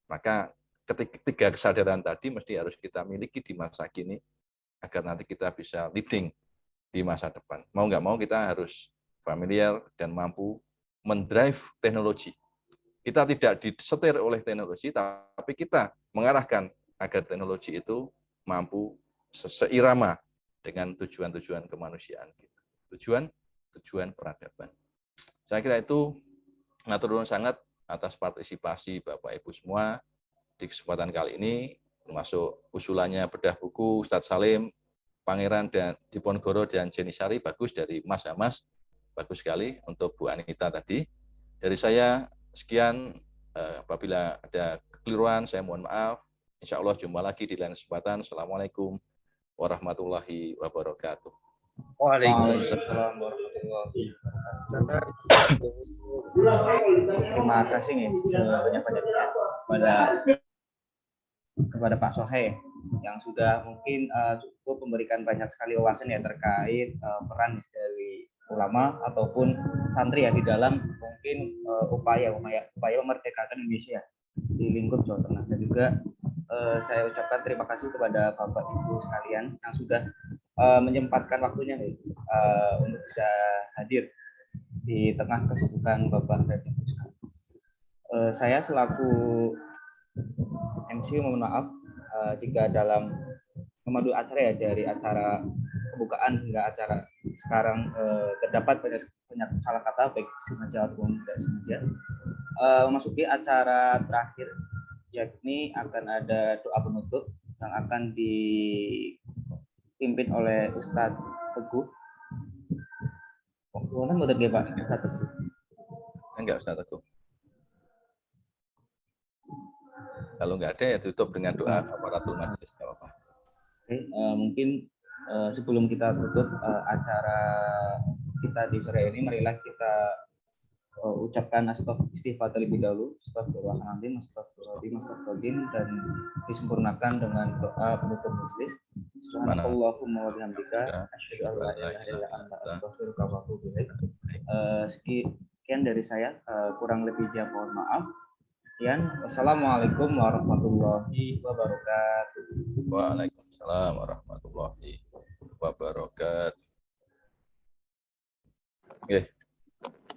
Maka ketiga kesadaran tadi mesti harus kita miliki di masa kini agar nanti kita bisa leading di masa depan. Mau nggak mau kita harus familiar dan mampu mendrive teknologi. Kita tidak disetir oleh teknologi, tapi kita mengarahkan agar teknologi itu mampu seirama dengan tujuan-tujuan kemanusiaan kita. Tujuan peradaban. Saya kira itu matur nuwun sangat atas partisipasi Bapak Ibu semua di kesempatan kali ini, termasuk usulannya bedah buku Ustadz Salim, Pangeran dan Diponegoro dan Jenny Sari, bagus dari Mas Hamas, bagus sekali untuk Bu Anita tadi. Dari saya sekian, apabila ada kekeliruan saya mohon maaf. Insya Allah jumpa lagi di lain kesempatan. Assalamualaikum warahmatullahi wabarakatuh. Waalaikumsalam warahmatullahi wabarakatuh. Terima kasih nih sebanyak-banyaknya kepada Pak Sohe yang sudah mungkin cukup memberikan banyak sekali wawasan ya terkait peran dari ulama ataupun santri ya di dalam mungkin upaya memerdekakan Indonesia di lingkup Jawa Tengah. Dan juga saya ucapkan terima kasih kepada Bapak Ibu sekalian yang sudah menyempatkan waktunya untuk bisa hadir di tengah kesibukan Bapak dan Ibu sekalian. Saya selaku MC mohon maaf jika dalam memandu acara ya dari acara pembukaan hingga acara sekarang terdapat banyak salah kata baik sengaja ataupun tidak sengaja. Memasuki acara terakhir yakni akan ada doa penutup yang akan dipimpin oleh Ustadz Teguh. Mohon mau Pak Ustadz Teguh. Enggak Ustadz Teguh. Kalau nggak ada ya tutup dengan doa kafaratul majelis, nggak apa-apa. Oke, mungkin sebelum kita tutup acara kita di sore ini, marilah kita ucapkan istighfar terlebih dahulu, astagfirullahaladzim, astagfirullahaladzim, dan disempurnakan dengan doa penutup majelis. Subhanallahumma wa bihamdika, asyhadu an la ilaha illa anta, astaghfiruka wa atubu ilaik. Sekian dari saya, kurang lebihnya mohon maaf. Sekian, wassalamualaikum warahmatullahi wabarakatuh. Waalaikumsalam warahmatullahi wabarakatuh.